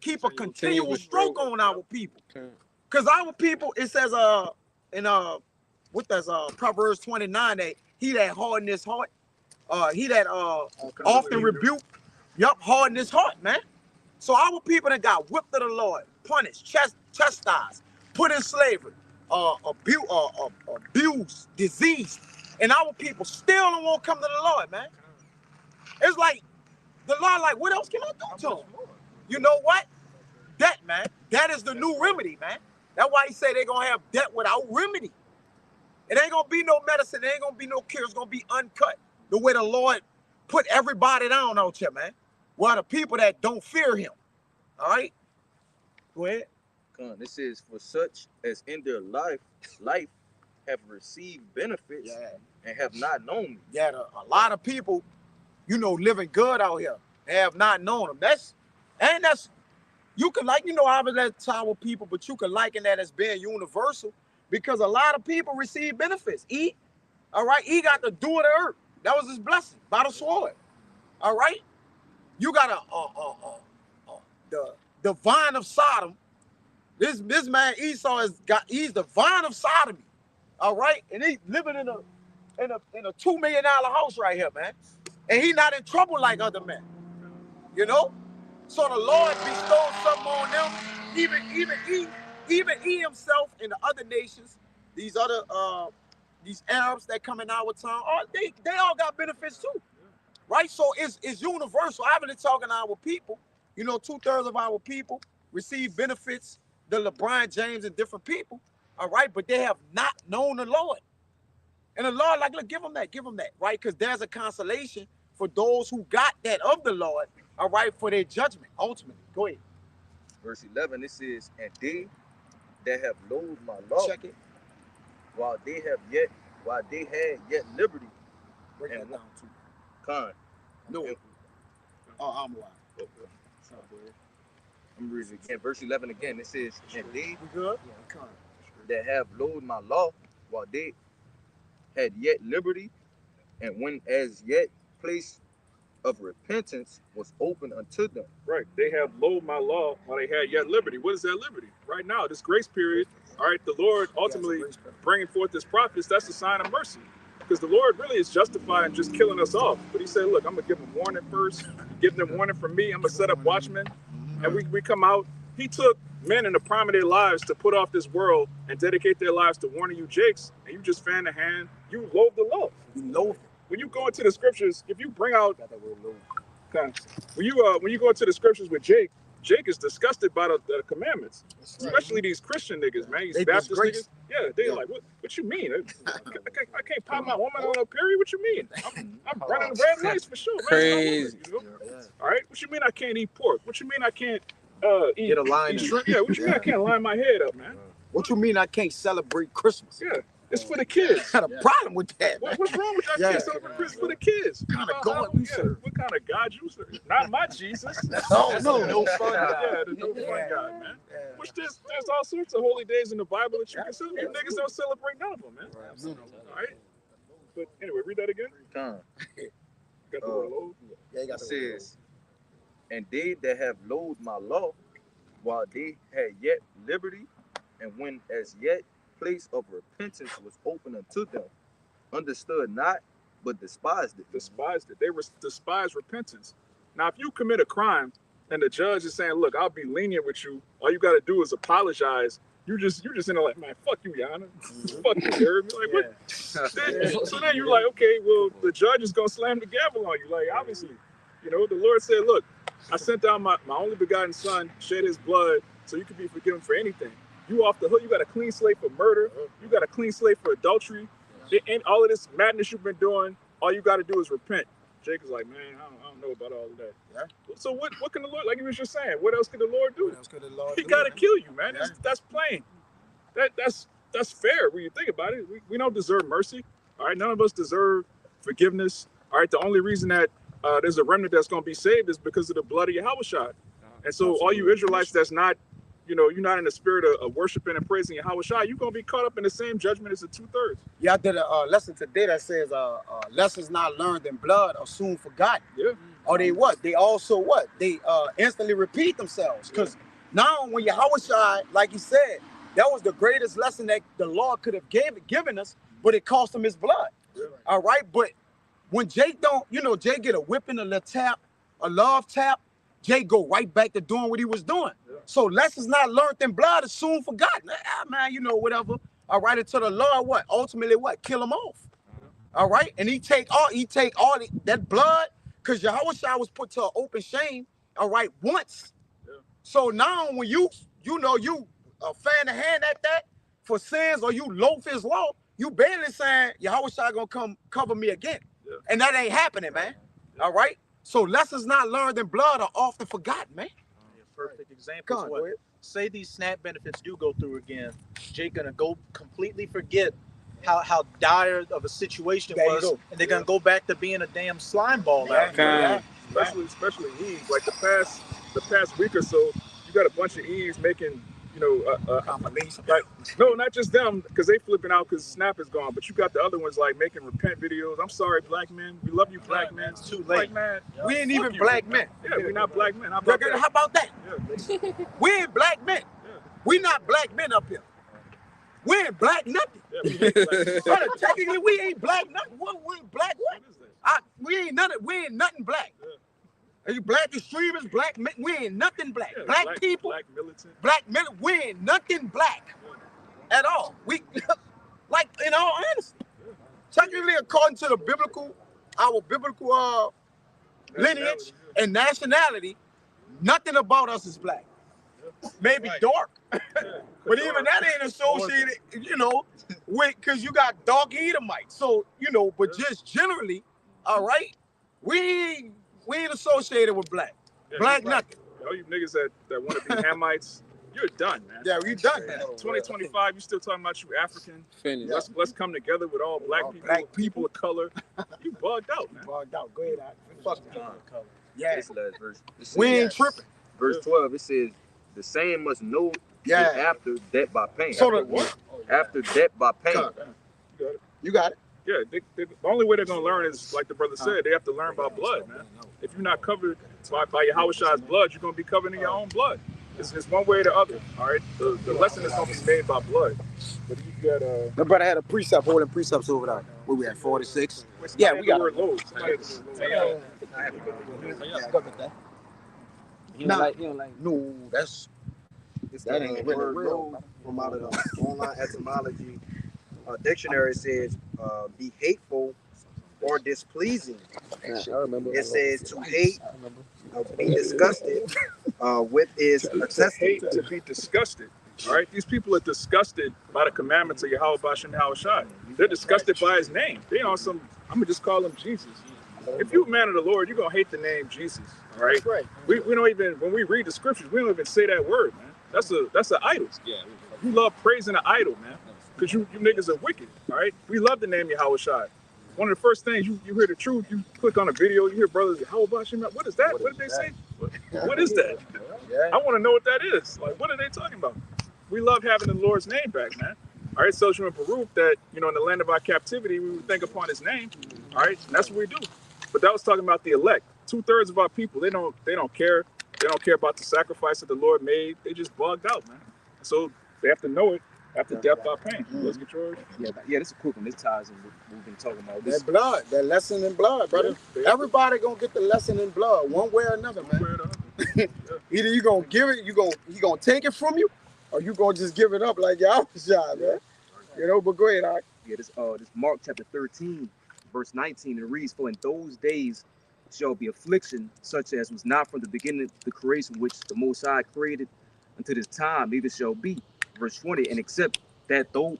keep a continual stroke on our people. Because our people, it says Proverbs 29, that he that harden his heart, he that often rebuke, harden his heart, man. So our people that got whipped to the Lord, punished, chastised, put in slavery, abused, diseased, and our people still don't want to come to the Lord, man. It's like the Lord, like, what else can I do to them? You know what? Debt, man. That is the new remedy, man. That's why he say they're gonna have debt without remedy. It ain't gonna be no medicine. It ain't gonna be no cure. It's gonna be uncut. The way the Lord put everybody down out here, man. Well, the people that don't fear him. All right? Go ahead. This says, "For such as in their life have received benefits and have not known me." Yeah, a lot of people, living good out here, have not known him. That's you can obviously that's our people, but you can liken that as being universal because a lot of people receive benefits. He got the dew of the earth. That was his blessing by the sword. All right. You got the vine of Sodom. This man Esau he's the vine of sodomy. All right, and he living in a $2 million house right here, man. And he not in trouble like other men. You know? So the Lord bestowed something on them. Even he himself and the other nations, these other these Arabs that come in our town, they all got benefits too. Right? So it's universal. I've been talking to our people. You know, 2/3 of our people receive benefits, the LeBron James and different people. All right, but they have not known the Lord. And the Lord, like, look, give them that, right? Because there's a consolation for those who got that of the Lord, all right, for their judgment, ultimately. Go ahead. Verse 11, it says, and they that have loathed my law, check it, while they had yet liberty. Break that down too. Con. No. I'm lying. I'm reading again. Verse 11 again. It says, and they good? that have loathed my law, while they had yet liberty, and when as yet place of repentance was open unto them. Right. They have loathed my law while they had yet liberty. What is that liberty? Right now, this grace period, all right, the Lord ultimately bringing forth his prophets, that's a sign of mercy. Because the Lord really is justifying just killing us off. But he said, look, I'm going to give them warning first, give them warning from me. I'm going to set up watchmen. And we come out. He took men in the prime of their lives to put off this world and dedicate their lives to warning you jakes, and you just fan the hand. You loathe the law. You loathe. When you go into the scriptures, if you bring out, when you go into the scriptures with Jake is disgusted by the commandments, especially these Christian niggas, man. These Baptist niggas. Yeah, they like, what you mean? I can't pop my woman on a period. What you mean? I'm running the red lights for sure. Crazy. Man, all right. What you mean I can't eat pork? What you mean I can't get a line? Shrimp? Yeah. What you mean I can't line my head up, man? What you mean I can't celebrate Christmas? Yeah. It's for the kids. I got a problem with that. What's wrong with that? Yeah. Can't celebrate Christmas for the kids. What kind of God you serve? What kind of God you serve? Not my Jesus. No fun God. Yeah, the no fun God, man. Which there's all sorts of holy days in the Bible that you can celebrate. You niggas don't celebrate none of them, man. All right. But anyway, read that again. Con. Got the word loathe? Yeah, you got the word says, and they that have loathed my law, while they had yet liberty, and when as yet place of repentance was open unto them, understood not, but despised it. They despised repentance. Now, if you commit a crime and the judge is saying, look, I'll be lenient with you, all you got to do is apologize. You're just in there like, man, fuck you, Yana. Fuck you, Herb. Like, what? So then you're like, okay, well, the judge is going to slam the gavel on you. Like, obviously, you know, the Lord said, look, I sent down my only begotten son, shed his blood so you could be forgiven for anything. You off the hook. You got a clean slate for murder. You got a clean slate for adultery. And all of this madness you've been doing, all you got to do is repent. Jake is like, man, I don't know about all of that. Yeah. So what can the Lord, like you was just saying, what else can the Lord do? What else could the Lord He do? got to kill you, man. Yeah. That's plain. That's fair when you think about it. We don't deserve mercy. All right, none of us deserve forgiveness. All right, the only reason that there's a remnant that's going to be saved is because of the blood of Yahushua. And so all you Israelites that's not, you know, you're not in the spirit of worshiping and praising Yahushua, you're going to be caught up in the same judgment as the 2/3. Yeah, I did a lesson today that says lessons not learned in blood are soon forgotten. Yeah. Or they what? They also what? They instantly repeat themselves. Because now when Yahushua, like he said, that was the greatest lesson that the Lord could have given us, but it cost him his blood. Yeah. All right. But when Jake Jake get a whipping, a little tap, a love tap, Jake go right back to doing what he was doing. Yeah. So lessons not learned in blood is soon forgotten. Man, you know, whatever. All right, until the Lord what? Ultimately what? Kill him off. All right. And he take all that blood, because Yahushua was put to an open shame, all right, once. Yeah. So now when you fan the hand at that for sins, or you loaf his law, you barely saying Yahushua gonna come cover me again. Yeah. And that ain't happening, man. Yeah. All right. So lessons not learned in blood are often forgotten, man. Perfect example. Say these SNAP benefits do go through again, Jake gonna go completely forget how dire of a situation it was, and they're gonna go back to being a damn slime ball. Especially Eve. Like the past week or so, you got a bunch of Eves making like, no, not just them, because they flipping out because Snap is gone. But you got the other ones like making repent videos. I'm sorry, black men. We love you, black men. It's too late. Like, man, We ain't even black men. Yeah, we're not black men. How How about that? about that? We ain't black men. We not black men up here. We ain't black nothing. Brother, technically, we ain't black nothing. We ain't black what? We ain't nothing black. Are you black extremists, black men? We ain't nothing black. Black people, black militant. black men, we ain't nothing black at all. We, like, in all honesty, technically, according to our biblical lineage and nationality, nothing about us is black. Maybe dark, but even that ain't associated, with, because you got dark Edomites. So, but just generally, all right, we ain't associated with black. Black nothing. All you niggas that want to be Hamites, you're done, man. Yeah, we done. 2025, you still talking about you African. Let's come together with all black people of color. You bugged out, man. Bugged out. Go ahead, fuck color. Yeah. This last verse. We ain't tripping. Verse 12, it says, the same must know after death by pain. So after death by pain. You got it. Yeah, the only way they're gonna learn is, like the brother said, they have to learn by blood, man. If you're not covered by Yahushua's blood, you're gonna be covered in your own blood. It's one way or the other. All right, the lesson is gonna be made by blood. But you got My brother had a precept holding precepts over there. Where we at 46? Yeah, we got it. No, that's that ain't word load from out of the online etymology dictionary. Says be hateful or displeasing. It says to hate, be disgusted with is hate to be disgusted. All right, these people are disgusted by the commandments of Yahweh Bashem Yahushua. They're disgusted by his name. They on some, I'm gonna just call him Jesus. If you're a man of the Lord, you're gonna hate the name Jesus. All right. We don't even, when we read the scriptures, we don't even say that word, man. That's an idol. Yeah. You love praising an idol, man, because you niggas are wicked. All right. We love the name Yahushua. One of the first things you hear the truth, you click on a video, you hear brothers, Yahweh Bashem. What is that? What did they say? What is that? I want to know what that is. Like, what are they talking about? We love having the Lord's name back, man. All right, so in Baruch, that in the land of our captivity, we would think upon his name. All right, and that's what we do. But that was talking about the elect. 2/3 of our people, they don't care. They don't care about the sacrifice that the Lord made. They just bugged out, man. So they have to know it after death by pain. Let's get yours. Yeah, this is a quick one. This ties in what we've been talking about. That blood, that lesson in blood, brother. Everybody gonna get the lesson in blood, one way or another, man. Either you gonna give it, he gonna take it from you, or you gonna just give it up like Yahushua, man. But go ahead, all right. Yeah, this Mark chapter 13, verse 19, it reads, "For in those days shall be affliction, such as was not from the beginning of the creation which the Most High created until this time, neither shall be." Verse 20, and except that the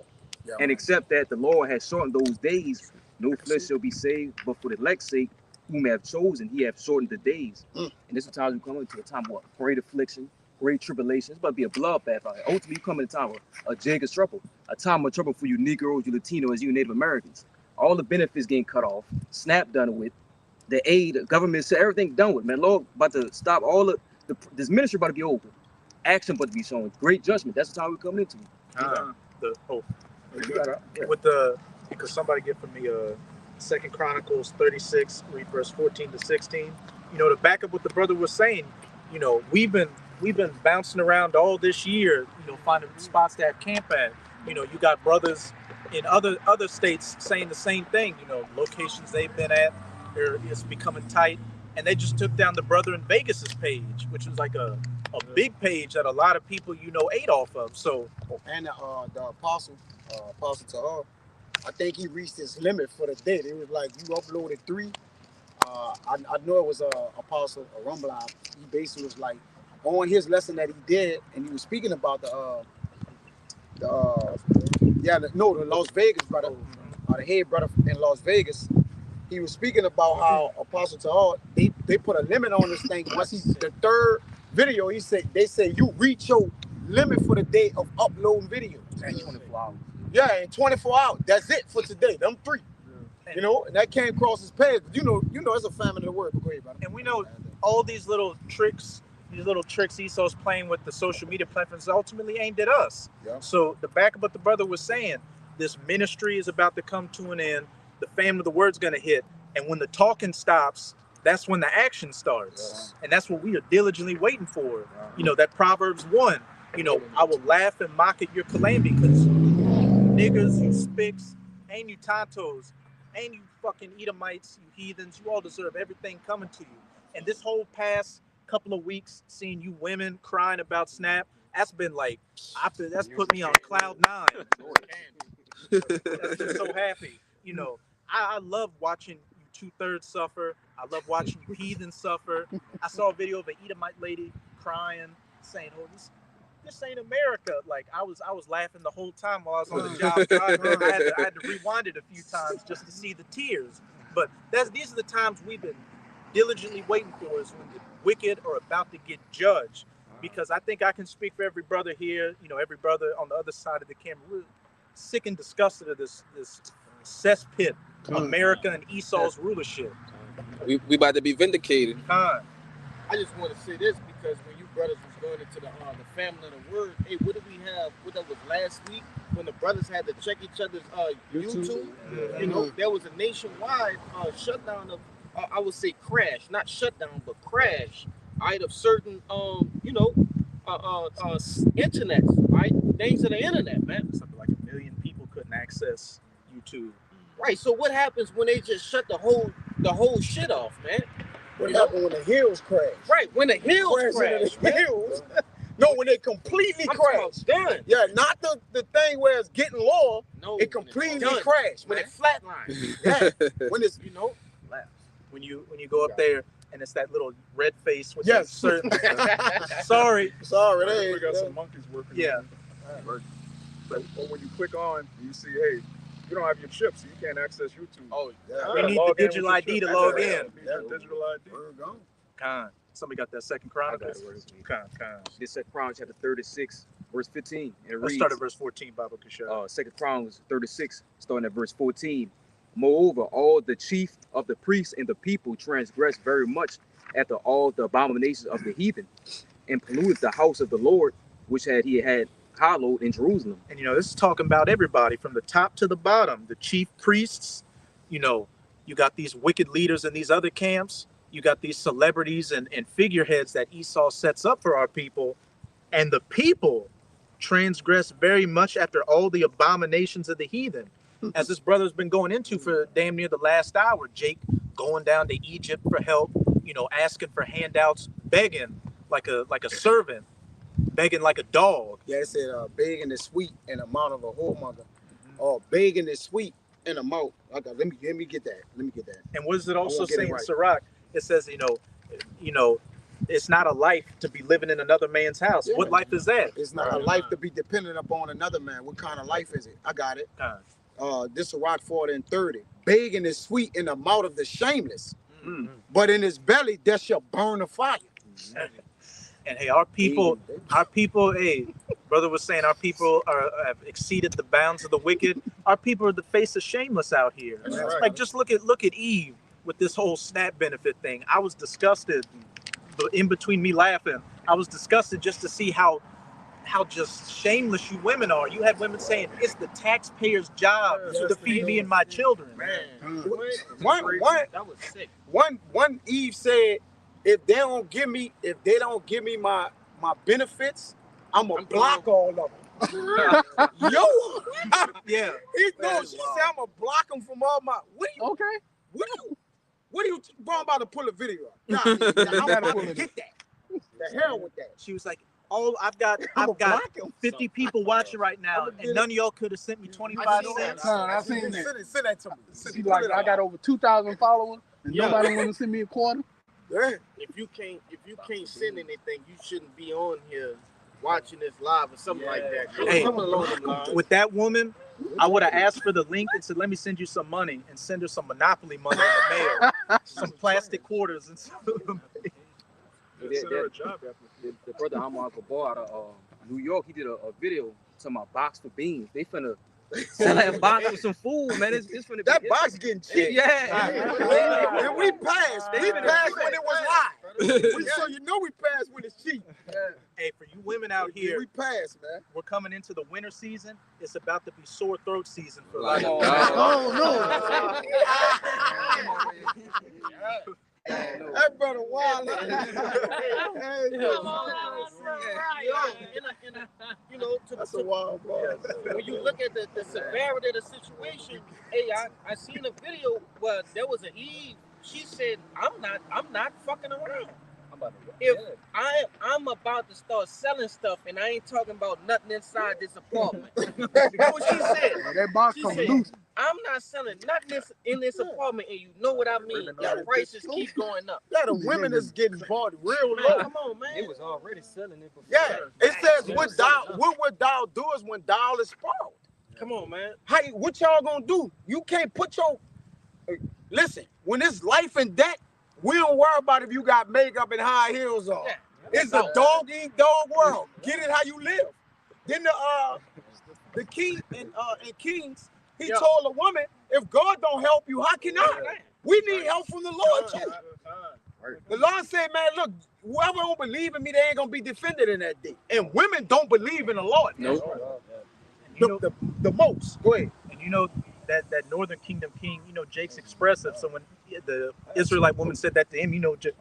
Lord has shortened those days, no flesh shall be saved, but for the elect's sake, whom have chosen, he have shortened the days. And this is the time we come into a time of what? Great affliction, great tribulation. It's about to be a bloodbath out here. Ultimately, you come in a time of a Jacob's trouble, a time of trouble for you Negroes, you Latinos, you Native Americans. All the benefits getting cut off, SNAP done with, the aid, the government, so everything done with, man. Lord about to stop all this ministry about to be over. Action about to be shown. Great judgment. That's the time we're coming into. Because somebody get for me 2 Chronicles 36, read verse 14 to 16. To back up what the brother was saying, we've been bouncing around all this year, finding spots to have camp at. You got brothers in other states saying the same thing. Locations they've been at, it's becoming tight, and they just took down the brother in Vegas's page, which was like a big page that a lot of people ate off of. So and the apostle Tahar, I think he reached his limit for the day. It was like you uploaded 3. I know it was Apostle Rumblai. He basically was like on his lesson that he did, and he was speaking about the Las Vegas brother, the head brother in Las Vegas. He was speaking about how Apostle Tahar, they put a limit on this thing. Once the 3rd video, they say you reach your limit for the day of uploading videos. And 24 hours. Yeah, in 24 hours. That's it for today. Them 3. And that came across his page. It's a famine of the word. But go ahead, brother. And we know all these little tricks, these little tricks Esau's playing with the social media platforms ultimately aimed at us. Yeah. So the back of what the brother was saying, this ministry is about to come to an end. The family of the word's going to hit. And when the talking stops, that's when the action starts. And that's what we are diligently waiting for. You know, that Proverbs 1, you know, I will laugh and mock at your calamity because niggas, you spicks, and you tontos, and you fucking Edomites, you heathens, you all deserve everything coming to you. And this whole past couple of weeks, seeing you women crying about Snap, that's been like, that's put me on cloud 9. That's been so happy. You know, I love watching you 2/3 suffer. I love watching you heathens suffer. I saw a video of an Edomite lady crying, saying, "Oh, this ain't America." Like I was laughing the whole time while I was on the job driving. I had to rewind it a few times just to see the tears. But these are the times we've been diligently waiting for, is when the wicked are about to get judged. Because I think I can speak for every brother here, you know, every brother on the other side of the camera. We're sick and disgusted of this cesspit, America and Esau's rulership. We about to be vindicated. I just want to say this because when you brothers was going into the family of the word, hey, what did we have? What that was last week when the brothers had to check each other's YouTube. You know, there was a nationwide shutdown of, I would say crash, not shutdown, but crash, right, of certain, internet, right, things of the internet, man. Something like 1 million people couldn't access YouTube. Right. So what happens when they just shut the whole shit off, man? What happened when the hills crash? Right, when the hills crash. Hills. No, when they completely crash. Done. Yeah, not the thing where it's getting lower. No, it completely done. crashed, When man. it flatline. Yeah. When it's, you know, when you go up there and it's that little red face with yes. that certain sorry, they We got some monkeys working. Yeah. But when you click on, you see, hey, you don't have your chip, so you can't access YouTube. Oh, we need the digital ID to log in. Digital ID. Somebody got that Second Chronicles. This Second Chronicles chapter 36, verse 15. And it Let's reads, start at verse 14, Bible Kashar. Second Chronicles 36, starting at verse 14. Moreover, all the chief of the priests and the people transgressed very much after all the abominations of the heathen, and polluted the house of the Lord, which he had hallowed in Jerusalem. And you know, this is talking about everybody from the top to the bottom. The chief priests, you know, you got these wicked leaders in these other camps. You got these celebrities and figureheads that Esau sets up for our people. And the people transgress very much after all the abominations of the heathen. As this brother's been going into for damn near the last hour. Jake going down to Egypt for help, you know, asking for handouts, begging like a servant, begging like a dog. Yeah, it said begging is sweet in the mouth of a whoremonger. Or begging is sweet in the mouth. Okay, let me get that. And what does it also say in Sirach? It says, you know, it's not a life to be living in another man's house. Yeah. What life is that? It's not a life to be dependent upon another man. What kind of life is it? I got it. This is Rock 40 and 30. Begging is sweet in the mouth of the shameless, but in his belly there shall burn a fire. And hey, our people, hey, brother was saying our people have exceeded the bounds of the wicked. Our people are the face of shameless out here. Right. Like just look at Eve with this whole SNAP benefit thing. I was disgusted, but in between me laughing, I was disgusted just to see how just shameless you women are. You had women saying it's the taxpayer's job to feed me and my children. One, that was sick. One Eve said, if they don't give me my benefits, I'm gonna block all of them. Yo, yeah. She said I'm gonna block them from all my. What are you? Bro, I'm about to pull a video up. Nah, I'm about to get that. The hell with that. She was like, I've got 50 people watching right now, and none of y'all could have sent me 25 cents. I seen that. Send that to me. See, like I got over 2,000 followers, and nobody want to send me a quarter. Yeah. If you can't send anything, you shouldn't be on here watching this live or something like that. Hey, Something along them lines. with that woman, I would have asked for the link and said, let me send you some money, and send her some Monopoly money in the mail, some plastic quarters and stuff. The brother Amar Gabar out of New York, he did a video talking about box for beans. They finna Sell that box with some food, man. It's finna that box getting cheap. Yeah. And we passed. We passed when it was high. So you know we passed when it's cheap. Hey, for you women out here, we passed, man. We're coming into the winter season. It's about to be sore throat season for Like, like. Oh no. That brother wild. You know, that's a wild boy. When you look at the severity of the situation, hey, I seen a video where there was an Eve. She said, "I'm not fucking around. If I'm about to start selling stuff, and I ain't talking about nothing inside this apartment." That's what she said. That box She comes said, loose. I'm not selling nothing in this apartment, and you know what I mean. The prices keep going up. Yeah, the women is getting bought real low. Come on, man. It was already selling it before. Yeah, it says what would thou do is when thou is spoiled. Come on, man. What y'all gonna do? You can't put your listen. When it's life and death, we don't worry about if you got makeup and high heels on. Yeah. It's a dog eat dog world. Get it how you live. Then the king and Kings, he told a woman, if God don't help you, how can I? We need help from the Lord too. The Lord said, man, look, whoever don't believe in me, they ain't gonna be defended in that day. And women don't believe in the Lord. Nope. The most. Go ahead. And you know that Northern Kingdom king, you know, Jake's expressive. So when the Israelite woman said that to him, you know, just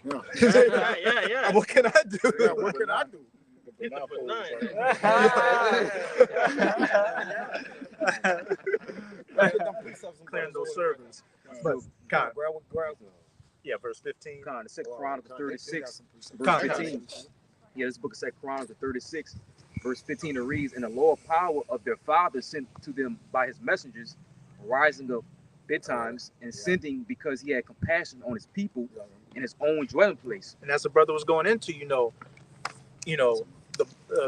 Yeah. what can I do? Yeah, what can I do? Clearing those servants. But God, yeah, verse 15. Con, the Second Chronicles 36, verse 15. Yeah, this book of Second Chronicles 36, verse 15. It reads, "And the Lord power of their fathers sent to them by his messengers, rising up betimes and sending because he had compassion on his people in his own dwelling place." And as the brother was going into, you know, the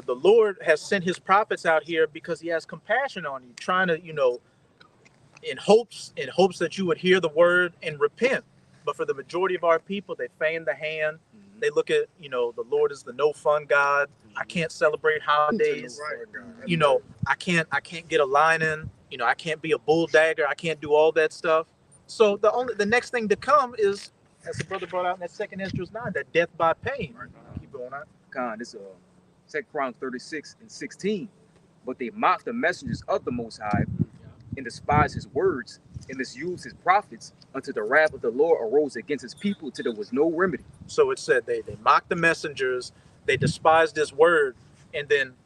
Lord has sent his prophets out here because he has compassion on you, trying to, you know, in hopes that you would hear the word and repent. But for the majority of our people, they feign the hand. They look at, you know, the Lord is the no fun God. I can't celebrate holidays. You know, I can't get a line in. You know, I can't be a bull dagger. I can't do all that stuff. So the next thing to come is, as the brother brought out in that second Esdras 9, that death by pain. Keep going on. Con, this Second Chronicles 36 and 16. "But they mocked the messengers of the Most High and despised his words and misused his prophets until the wrath of the Lord arose against his people till there was no remedy." So it said they mocked the messengers, they despised his word, and then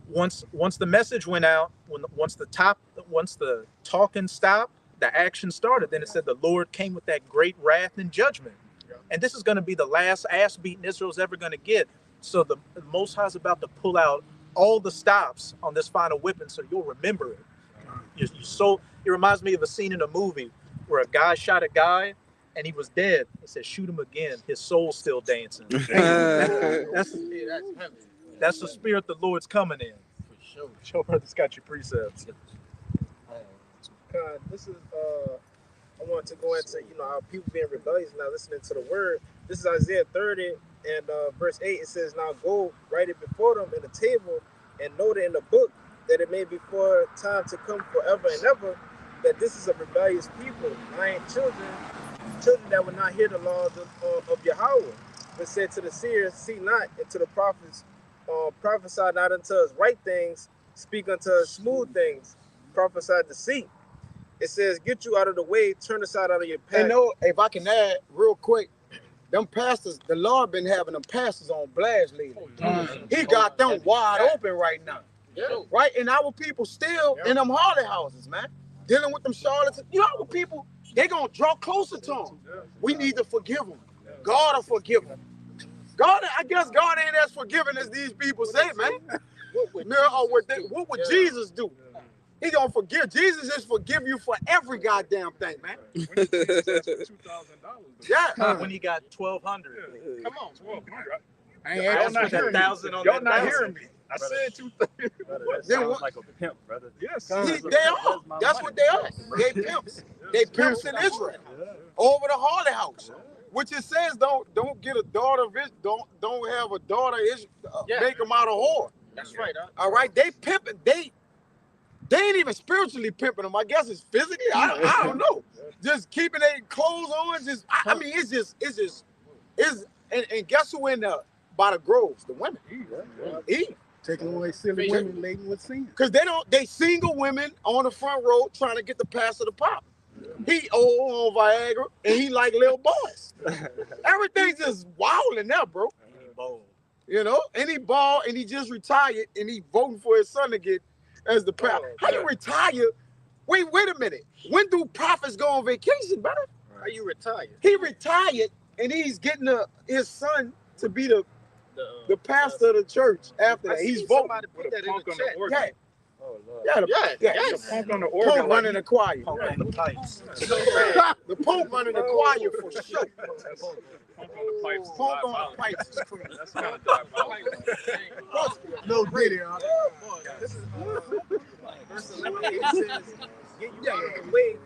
once the message went out, once the talking stopped, the action started. Then it said the Lord came with that great wrath and judgment. And this is going to be the last ass beating Israel's ever going to get. So the Most High is about to pull out all the stops on this final whipping, so you'll remember it. It reminds me of a scene in a movie where a guy shot a guy and he was dead. He said, "Shoot him again. His soul's still dancing." That's the spirit the Lord's coming in. For sure. Show brother's got your precepts. God, this is I want to go into, you know, how people being rebellious now listening to the word. This is Isaiah 30 and verse 8. It says, "Now go, write it before them in the table, and note it in the book, that it may be for time to come forever and ever, that this is a rebellious people, lying children that will not hear the law of Yahweh. But said to the seers, see not, and to the prophets, prophesy not unto us right things, speak unto us smooth things, prophesy deceit." It says, "Get you out of the way, turn aside out of your path." And no, if I can add real quick, them pastors, the Lord been having them pastors on blast lately. He got them wide open right now. Yeah. Right? And our people still in them harlot houses, man. Dealing with them charlatans. You know, our people, they gonna draw closer to them. We need to forgive them. God will forgive them. I guess God ain't as forgiving as these people say, man. What would Jesus do? He gonna forgive. Jesus just forgive you for every goddamn thing, man. Yeah. When he got 1,200. Come on. Y'all not hearing me. Y'all not hearing me. I said 2,000. That sounds like a pimp, brother. Yes. They are. That's what they are. They pimps. They pimps in Israel. Over the harlot house. Which it says don't get a daughter of it. Don't have a daughter. Make them out a whore. That's right. All right. They pimping. They ain't even spiritually pimping them. I guess it's physically. I don't know. Just keeping their clothes on. Just I mean, and guess who in the by the groves? The women. Eve. Taking away silly women laden with sin. Because they single women on the front row trying to get the pastor to pop. He old on Viagra and he like little boys. Everything's just wilding now, bro. You know, and he bald and he just retired and he voting for his son to get as the pastor. How you retire? Wait a minute. When do prophets go on vacation, brother? How you retire? He retired and he's getting his son to be the pastor of the church after that. He's voting. Put that in the chat. Yeah. Oh, Lord. The Pope on the organ. Pope running the choir. The Pope running the choir for sure. Pope on the pipes is crazy. That's kind of diabolical. No video. This is verse 11. It says, "Get you out of the way,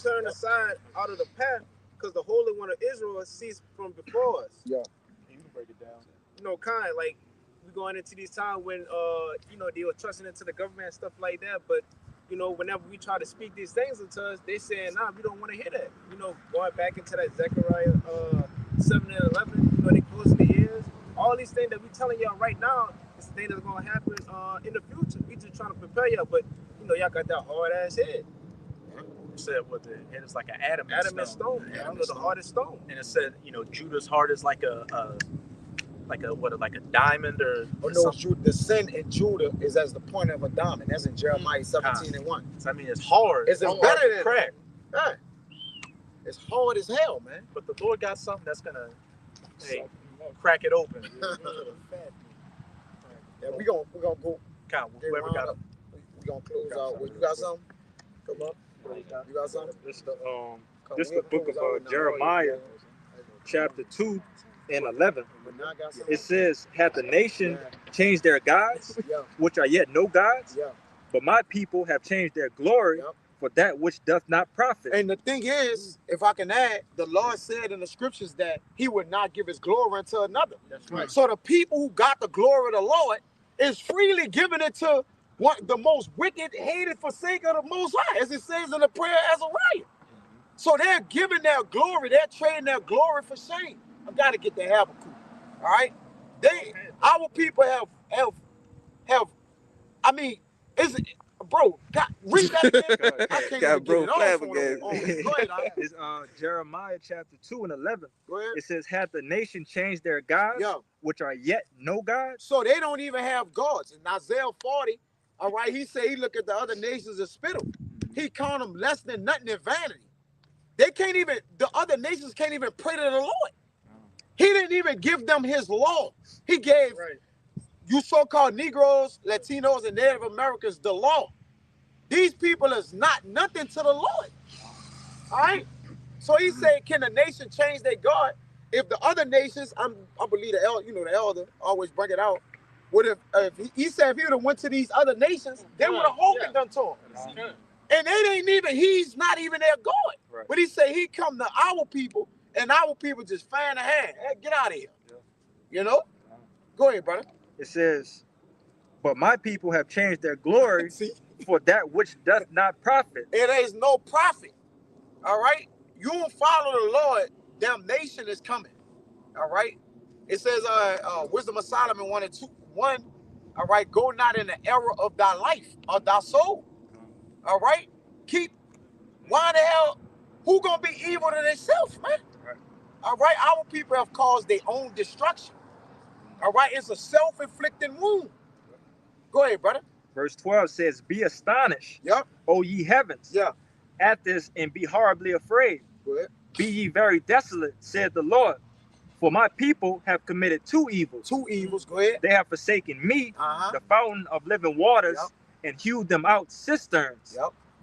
turn aside out of the path, because the Holy One of Israel has ceased from before us." Yeah. You can break it down. You know, kind of like we going into these times when you know, they were trusting into the government and stuff like that, but you know, whenever we try to speak these things into us, they saying, nah, we don't want to hear that. You know, going back into that Zechariah 7 and 11, you know, they closing their ears. All these things that we telling y'all right now is the thing that's gonna happen in the future. We just trying to prepare y'all, but you know, y'all got that hard ass head. You said what the head is like an adamant stone. You know, the hardest stone. And it said, you know, Judah's heart is like a diamond or no, the sin in Judah is as the point of a diamond. That's in Jeremiah 17 and 1. So I mean, it's hard. It's better than crack. Yeah. It's hard as hell, man. But the Lord got something that's gonna crack it open. Yeah, we gonna go. Whoever got it. We gonna close out. You got something? Come up. You got something? This the book of Jeremiah, chapter 2 and 11. It says, "Hath the nation changed their gods, which are yet no gods? But my people have changed their glory for that which doth not profit." And the thing is, if I can add, the Lord said in the scriptures that he would not give his glory unto another. That's right. So the people who got the glory of the Lord is freely giving it to the most wicked, hated, forsaken of the Most High, as it says in the prayer of Azariah. So they're giving their glory, they're trading their glory for shame. I gotta get the Habakkuk. All right, our people have. I mean, is it, bro? Read that again. I can't got even bro get it off flabbergasted. Go ahead, It's Jeremiah chapter 2 and 11. Go ahead. It says, "Hath the nation changed their gods, which are yet no gods?" So they don't even have gods. In Isaiah 40, all right, he said he looked at the other nations as spittle. He called them less than nothing in vanity. They can't even, the other nations can't even pray to the Lord. He didn't even give them his law. He gave you so-called Negroes, Latinos, and Native Americans the law. These people is not nothing to the Lord. All right? So he said, can the nation change their God? If the other nations, I believe the elder always bring it out. What if he said if he would have went to these other nations, they would have holding them to him. And he's not even their God. Right. But he said he come to our people, and our people just fan the hand. Hey, get out of here. You know? Go ahead, brother. It says, "But my people have changed their glory for that which doth not profit." It is no profit. All right? You don't follow the Lord, damnation is coming. All right? It says, Wisdom of Solomon 1 and 2. 1, all right, go not in the error of thy life, of thy soul. All right? Why the hell, who gonna be evil to themselves, man? Right. All right, our people have caused their own destruction. All right, it's a self-inflicted wound. Go ahead, brother. Verse 12 says, "Be astonished, O ye heavens, at this, and be horribly afraid. Go ahead. Be ye very desolate, said the Lord. For my people have committed two evils. Two evils, go ahead. They have forsaken me, the fountain of living waters, and hewed them out cisterns,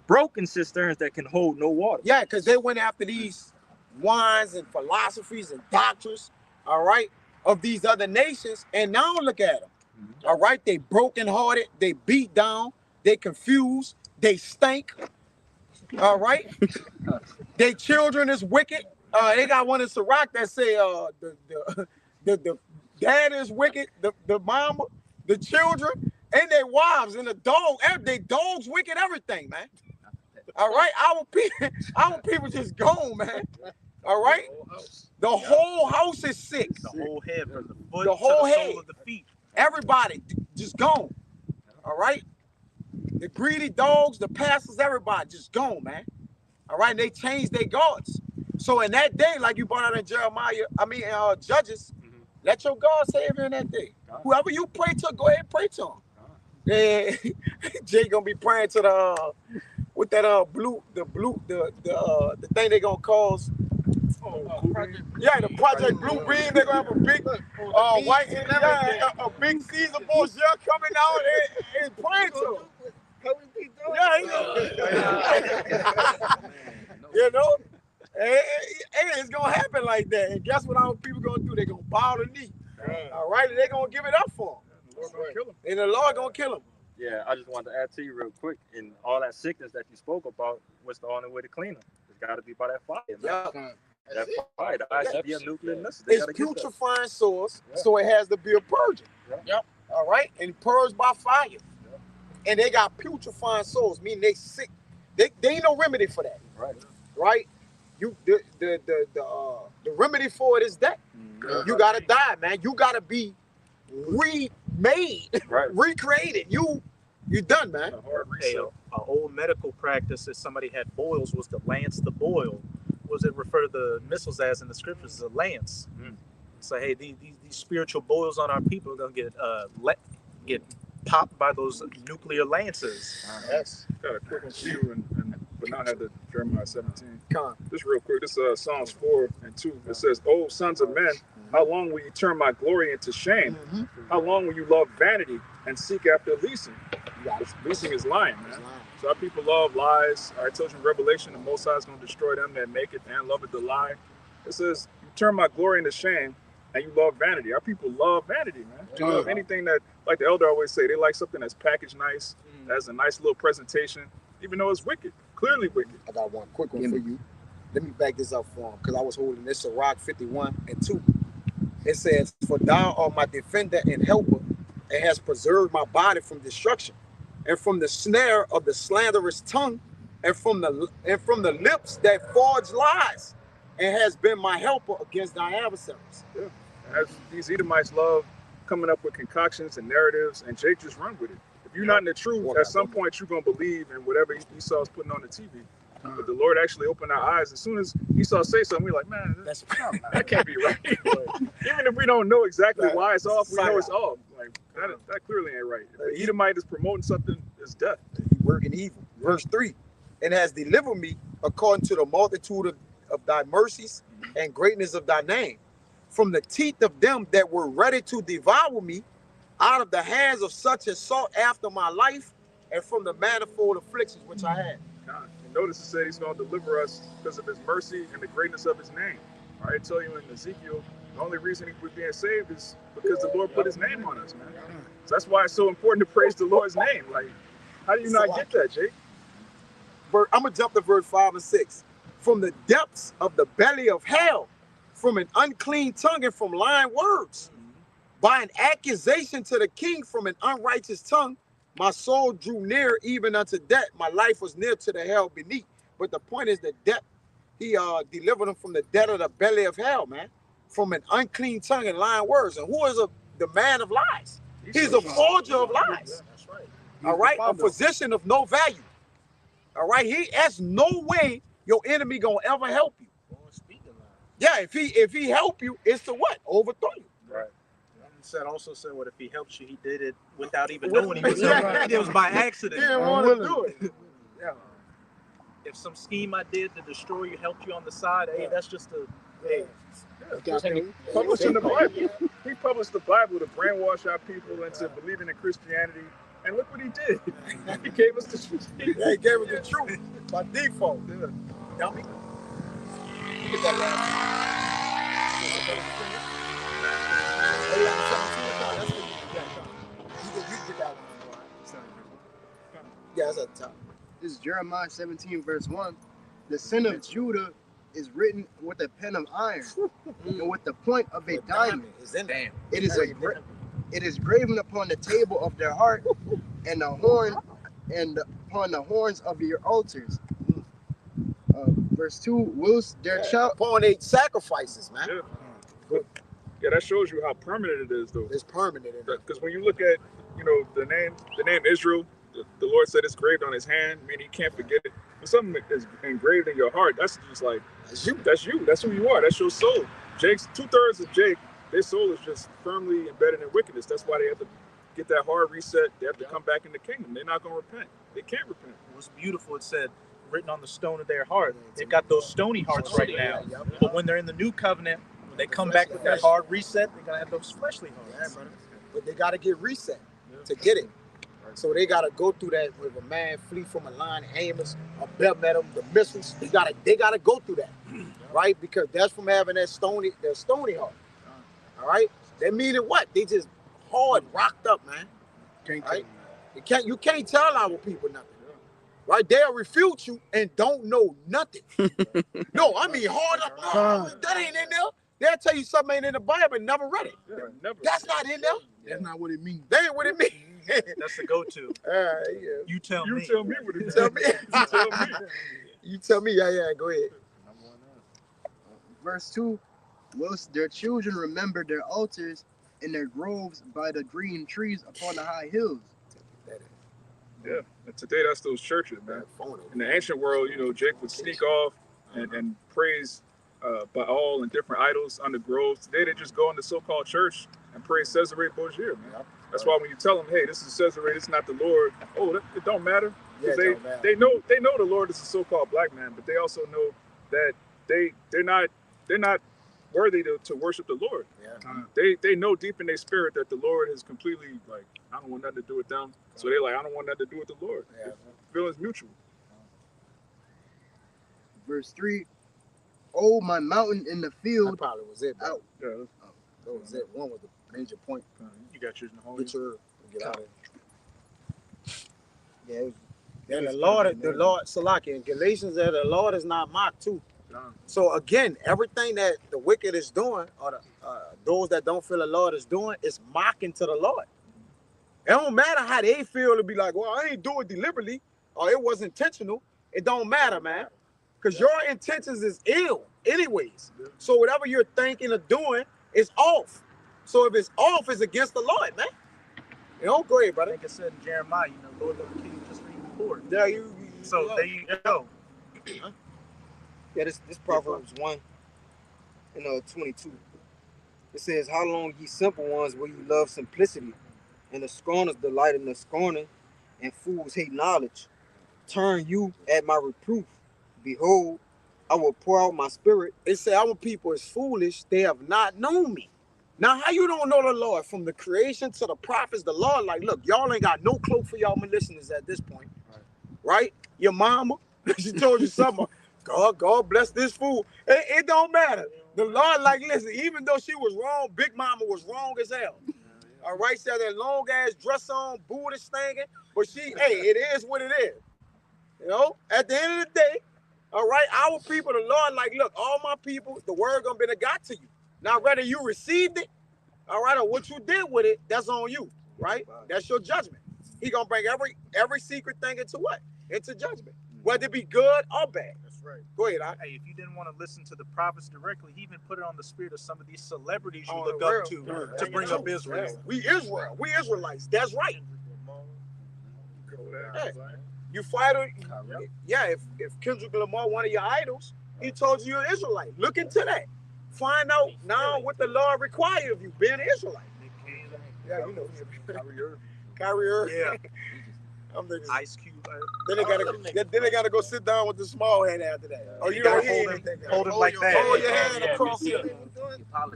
broken cisterns that can hold no water." Yeah, because they went after these wines and philosophies and doctrines, all right, of these other nations, and now look at them. All right, they brokenhearted, they beat down, they confused, they stink. All right, their children is wicked. They got one in Sirach that say the dad is wicked, the mama, the children, and their wives and the dog. Their dogs wicked everything, man. All right, our people just gone, man. All right, the whole house is sick. The whole head from the foot The whole to the head. sole of the feet. Everybody just gone. All right, the greedy dogs, the pastors, everybody just gone, man. All right, and they changed their gods. So in that day, like you brought out in Judges, let your God save you in that day. Whoever you pray to, go ahead and pray to him. Yeah, Jay gonna be praying to the with that the thing they gonna cause. Yeah, the Project Blue Beam. They're gonna have a big white, a big Caesar Borgia coming out and praying to him. Yeah, you know, it's gonna happen like that. And guess what our people gonna do? They're gonna bow the knee. All right, and they're gonna give it up for him. And the Lord gonna kill him. Yeah, I just wanted to add to you real quick. In all that sickness that you spoke about, what's the only way to clean them? It's got to be by that fire. Man. That fire, the ICD nuclear missile. It's putrefying sores, so it has to be a purging. Yep. All right, and purged by fire. And they got putrefying sores, meaning they sick. They ain't no remedy for that. Right. The remedy for it is that you gotta die, man. You gotta be remade, recreated. You done, man. An old medical practice, if somebody had boils, was to lance the boil. Was it refer to the missiles as in the scriptures as a lance? So hey, these spiritual boils on our people are gonna get popped by those nuclear lances. Yes. Got a quick one for you, but now I have the Jeremiah 17. Just real quick. This is Psalms 4 and 2. It says, "O sons of men, how long will you turn my glory into shame? How long will you love vanity and seek after leasing?" Leasing is lying, man. So our people love lies. I told you in Revelation, the Most High is going to destroy them that make it and love it to lie. It says, "You turn my glory into shame and you love vanity." Our people love vanity, man. They love anything that, like the elder always say, they like something that's packaged nice, that has a nice little presentation, even though it's wicked, clearly wicked. I got one quick one for you. Let me back this up for him, because I was holding this Sirach 51 and 2. It says, "For thou art my defender and helper, and has preserved my body from destruction, and from the snare of the slanderous tongue, and from the lips that forge lies, and has been my helper against thy adversaries." Yeah. As these Edomites love coming up with concoctions and narratives, and Jake just run with it. If you're not in the truth, at some point you're gonna believe in whatever Esau's putting on the TV. But the Lord actually opened our eyes. As soon as Esau say something, we're like, man, that can't be right. Even if we don't know exactly why it's off, we know it's off. Like that clearly ain't right. If the Edomite is promoting something, it's death. He working evil. Verse 3, "And has delivered me according to the multitude of thy mercies and greatness of thy name, from the teeth of them that were ready to devour me, out of the hands of such as sought after my life, and from the manifold afflictions which I had." Notice it said he's going to deliver us because of his mercy and the greatness of his name. All right, I tell you in Ezekiel, the only reason we're being saved is because the Lord put his name on us, man. So that's why it's so important to praise the Lord's name. Like, how do you not get that, Jake? I'm going to jump to verse 5 and 6. "From the depths of the belly of hell, from an unclean tongue and from lying words, by an accusation to the king from an unrighteous tongue, my soul drew near even unto death. My life was near to the hell beneath." But the point is the death. He delivered him from the death of the belly of hell, man. From an unclean tongue and lying words. And who is the man of lies? He's a forger of lies. That's right. All right, a physician of no value. All right, that's no way your enemy gonna ever help you. Yeah, if he help you, it's to what? Overthrow you. Right. Also said, what if he helps you? He did it without even knowing he was doing it. It was by accident. He didn't want to do it. Yeah. If some scheme I did to destroy you helped you on the side, hey, that's just a Publishing the Bible. He published the Bible to brainwash our people into believing in Christianity. And look what he did. He gave us the truth. Yeah, he gave us the truth by default. Dummy. Get that Yeah, that's at the top. This is Jeremiah 17, verse 1. "The sin of Judah is written with a pen of iron and with the point of a diamond. It is a It is graven upon the table of their heart, and upon the horns of your altars. Verse 2, whilst their child upon their sacrifices, man. Yeah. Yeah, that shows you how permanent it is, though. It's permanent. Because when you look at, the name Israel, the Lord said it's engraved on his hand, meaning you can't forget it. When something is engraved in your heart, that's just like, that's you. That's who you are. That's your soul. Jake's 2/3 of Jake, their soul is just firmly embedded in wickedness. That's why they have to get that hard reset. They have to come back in the kingdom. They're not going to repent. They can't repent. What's beautiful, it said, written on the stone of their heart. They've got those stony hearts right now. But when they're in the new covenant, when they come back with that hard reset, they're going to have those fleshly hearts. But they got to get reset to get it. So they got to go through that with a man flee from a line of Amos, a belt met them, the missiles. They got to go through that, right? Because that's from having that stony heart. All right? That meaning what? They just hard, rocked up, man. Right? You can't tell our people nothing. Right? They'll refute you and don't know nothing. No, I mean hard up. That ain't in there. They'll tell you something ain't in the Bible and never read it. Never. That's not in there. That's not what it means. That ain't what it means. That's the go-to. Yeah. You tell me. You tell me what it You tell me. You tell me. Yeah, go ahead. Verse 2, whilst their children remember their altars and their groves by the green trees upon the high hills. Yeah, and today that's those churches, man. In the ancient world, Jake would sneak off and praise Baal and different idols under groves. Today they just go in the so-called church and praise Cesare Borgia, man. That's why when you tell them, hey, this is Cesare, this is not the Lord, it don't matter. Yeah, they know the Lord is a so-called black man, but they also know that they're not worthy to worship the Lord. Yeah. They know deep in their spirit that the Lord is completely like, I don't want nothing to do with them. So they're like, I don't want nothing to do with the Lord. Yeah. Feelings mutual. Verse 3, oh, my mountain in the field. That probably was it, bro. Yeah. That was it. One was the major point. You got yours in the hole. Get out of here. Yeah, the Lord, Salaki, in Galatians, that the Lord is not mocked too. So again, everything that the wicked is doing, or those that don't feel the Lord is doing, is mocking to the Lord. It don't matter how they feel to be like, well, I ain't do it deliberately, or it was intentional. It don't matter, man, because your intentions is ill, anyways. So whatever you're thinking of doing is off. So if it's off, it's against the Lord, man. Go ahead, brother. Like I said in Jeremiah, Lord love the king just for you poor. Yeah, So there you go. Yeah, this Proverbs 1 and 22. It says, how long ye simple ones will you love simplicity, and the scorners delight in the scorning, and fools hate knowledge. Turn you at my reproof. Behold, I will pour out my spirit. It say our people is foolish, they have not known me. Now, how you don't know the Lord? From the creation to the prophets, the Lord, like, look, y'all ain't got no cloak for y'all listeners at this point. Right? Your mama, she told you something. God bless this fool. It don't matter. The Lord, like, listen, even though she was wrong, Big Mama was wrong as hell. All right, she had that long ass dress on, Buddhist stinking, but it is what it is. At the end of the day, all right, our people, the Lord, like, look, all my people, the word gonna be the God to you. Now, whether you received it, all right, or what you did with it, that's on you, right? That's your judgment. He gonna bring every secret thing into what? Into judgment, whether it be good or bad. That's right. Go ahead, Hey, if you didn't want to listen to the prophets directly, he even put it on the spirit of some of these celebrities you look up to bring up Israel. We Israel. We Israelites. That's right. Hey, you fight it. Yeah, if Kendrick Lamar one of your idols, he told you you're an Israelite. Look into that. Find out now what the Lord requires of you, being an Israelite. Yeah, Kyrie Irving. Yeah. Ice Cube. Then they gotta go sit down with the small hand after that. Oh, you don't hear anything. Hold it like that. Hold your hand across here.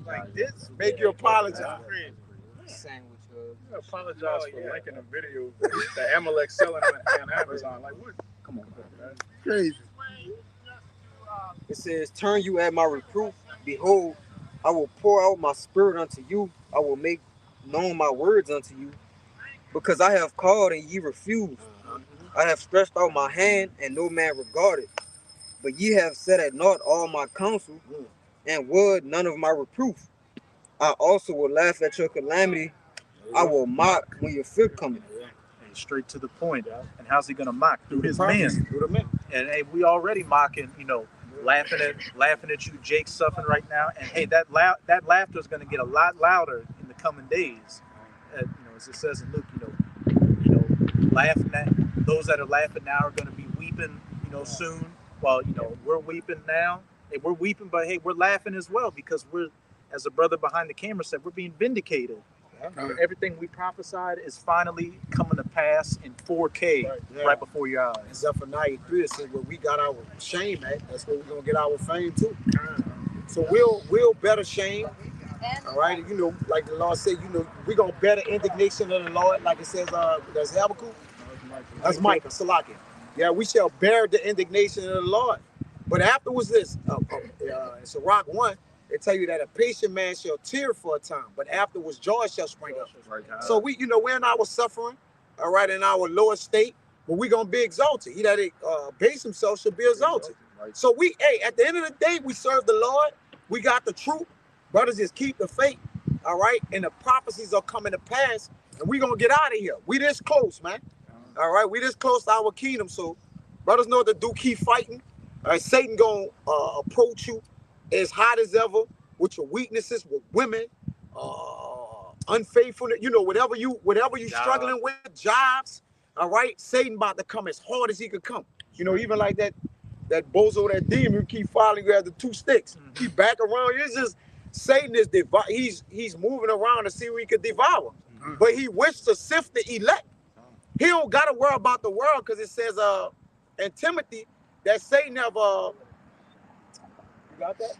Like this. Make you apologize. Apologize for linking a video that Amalek selling on Amazon. Like, what? Come on, man. Crazy. It says, turn you at my reproof. Behold, I will pour out my spirit unto you. I will make known my words unto you. Because I have called and ye refused. I have stretched out my hand and no man regarded. But ye have set at naught all my counsel and would none of my reproof. I also will laugh at your calamity I will mock when your fear coming. And straight to the point. And how's he gonna mock? Through his prophets, men. through the men. And hey, we already mocking, laughing at you, Jake, suffering right now. And hey, that laughter is gonna get a lot louder in the coming days. As it says in Luke, laughing at those that are laughing now are gonna be weeping, soon. Well, we're weeping now. Hey, we're weeping, but hey, we're laughing as well because we're, as a brother behind the camera said, we're being vindicated. Everything we prophesied is finally coming to pass in 4K right before your eyes. In Zephaniah 3, it says where we got our shame at, that's where we're gonna get our fame too. So we'll better shame. All right, like the Lord said, we're gonna bear the indignation of the Lord, like it says, that's Habakkuk. That's Micah, Salakia. Yeah, we shall bear the indignation of the Lord. But afterwards, this, in Sirach 1, it tell you that a patient man shall tear for a time, but afterwards joy shall spring up. So we're in our suffering, all right, in our lower state, but we're gonna be exalted. He that base himself should be exalted. So at the end of the day, we serve the Lord. We got the truth. Brothers, just keep the faith, all right? And the prophecies are coming to pass, and we're gonna get out of here. We this close, man. All right, we this close to our kingdom. So brothers know to do, keep fighting. All right, Satan gonna approach you as hot as ever with your weaknesses, with women, unfaithfulness, whatever you struggling with, jobs. All right, Satan about to come as hard as he could come. Even like that bozo, that demon who keep following you at the 2 sticks. Keep back around you. It's just Satan is he's moving around to see who he could devour. But he wished to sift the elect. He don't gotta worry about the world because it says in Timothy that Satan have you got that?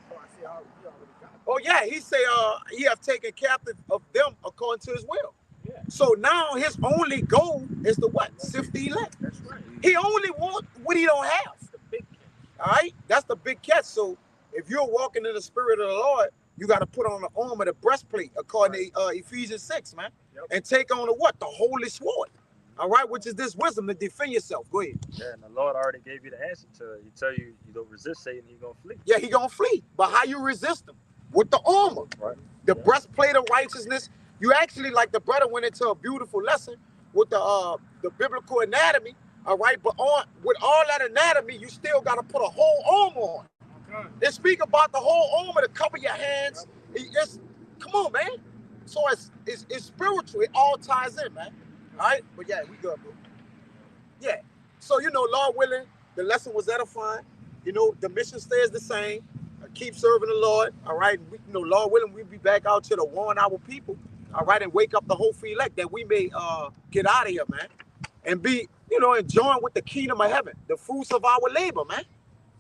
Oh yeah, he say he have taken captive of them according to his will. Yeah. So now his only goal is to what? Sift the elect. That's right. He only wants what he don't have. That's the big catch. All right, that's the big catch. So if you're walking in the spirit of the Lord, you got to put on the armor, the breastplate, according to Ephesians 6, man, and take on the what? The holy sword. All right, which is this wisdom to defend yourself. Go ahead. Yeah, and the Lord already gave you the answer to it. He tell you don't resist Satan, he's gonna flee. Yeah, he gonna flee. But how you resist him? With the armor, right? The breastplate of righteousness. You actually, like the brother went into a beautiful lesson with the biblical anatomy. All right, but with all that anatomy, you still got to put a whole armor on. Okay. They speak about the whole armor to cover your hands. Come on, man. So it's spiritual. It all ties in, man. All right, but yeah, we good, bro. Yeah. So Lord willing, the lesson was edifying. The mission stays the same. Keep serving the Lord. All right. Lord willing, we'll be back out to warn our people. All right, and wake up the whole free elect that we may get out of here, man, and be enjoying with the kingdom of heaven, the fruits of our labor, man.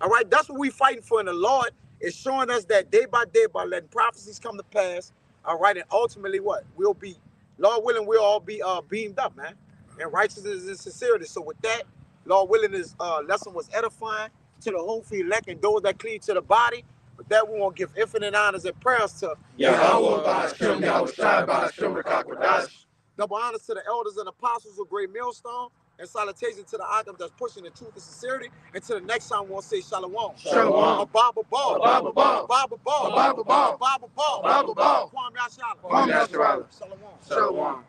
All right, that's what we fighting for, and the Lord is showing us that day by day by letting prophecies come to pass. All right, and ultimately what we'll be, Lord willing, we'll all be beamed up, man, and righteousness and sincerity. So with that, Lord willing, this lesson was edifying to the whole free elect and those that cleave to the body. With that, we want to give infinite honors and prayers to Yahweh Ba'ashem, Yahweh Shai Ba'ashem, Rakakwadash. Double honors to the elders and apostles of Great Millstone, and salutation to the items that's pushing the truth and sincerity. And to the next time, we'll say Shalom. Shalom. Ababa Ball. Ababa Ball. Ababa Ball. Ababa Ball. Ababa Ball. Ababa Ball. Kwame Yashala. Kwame Yashala. Shalom. Shalom.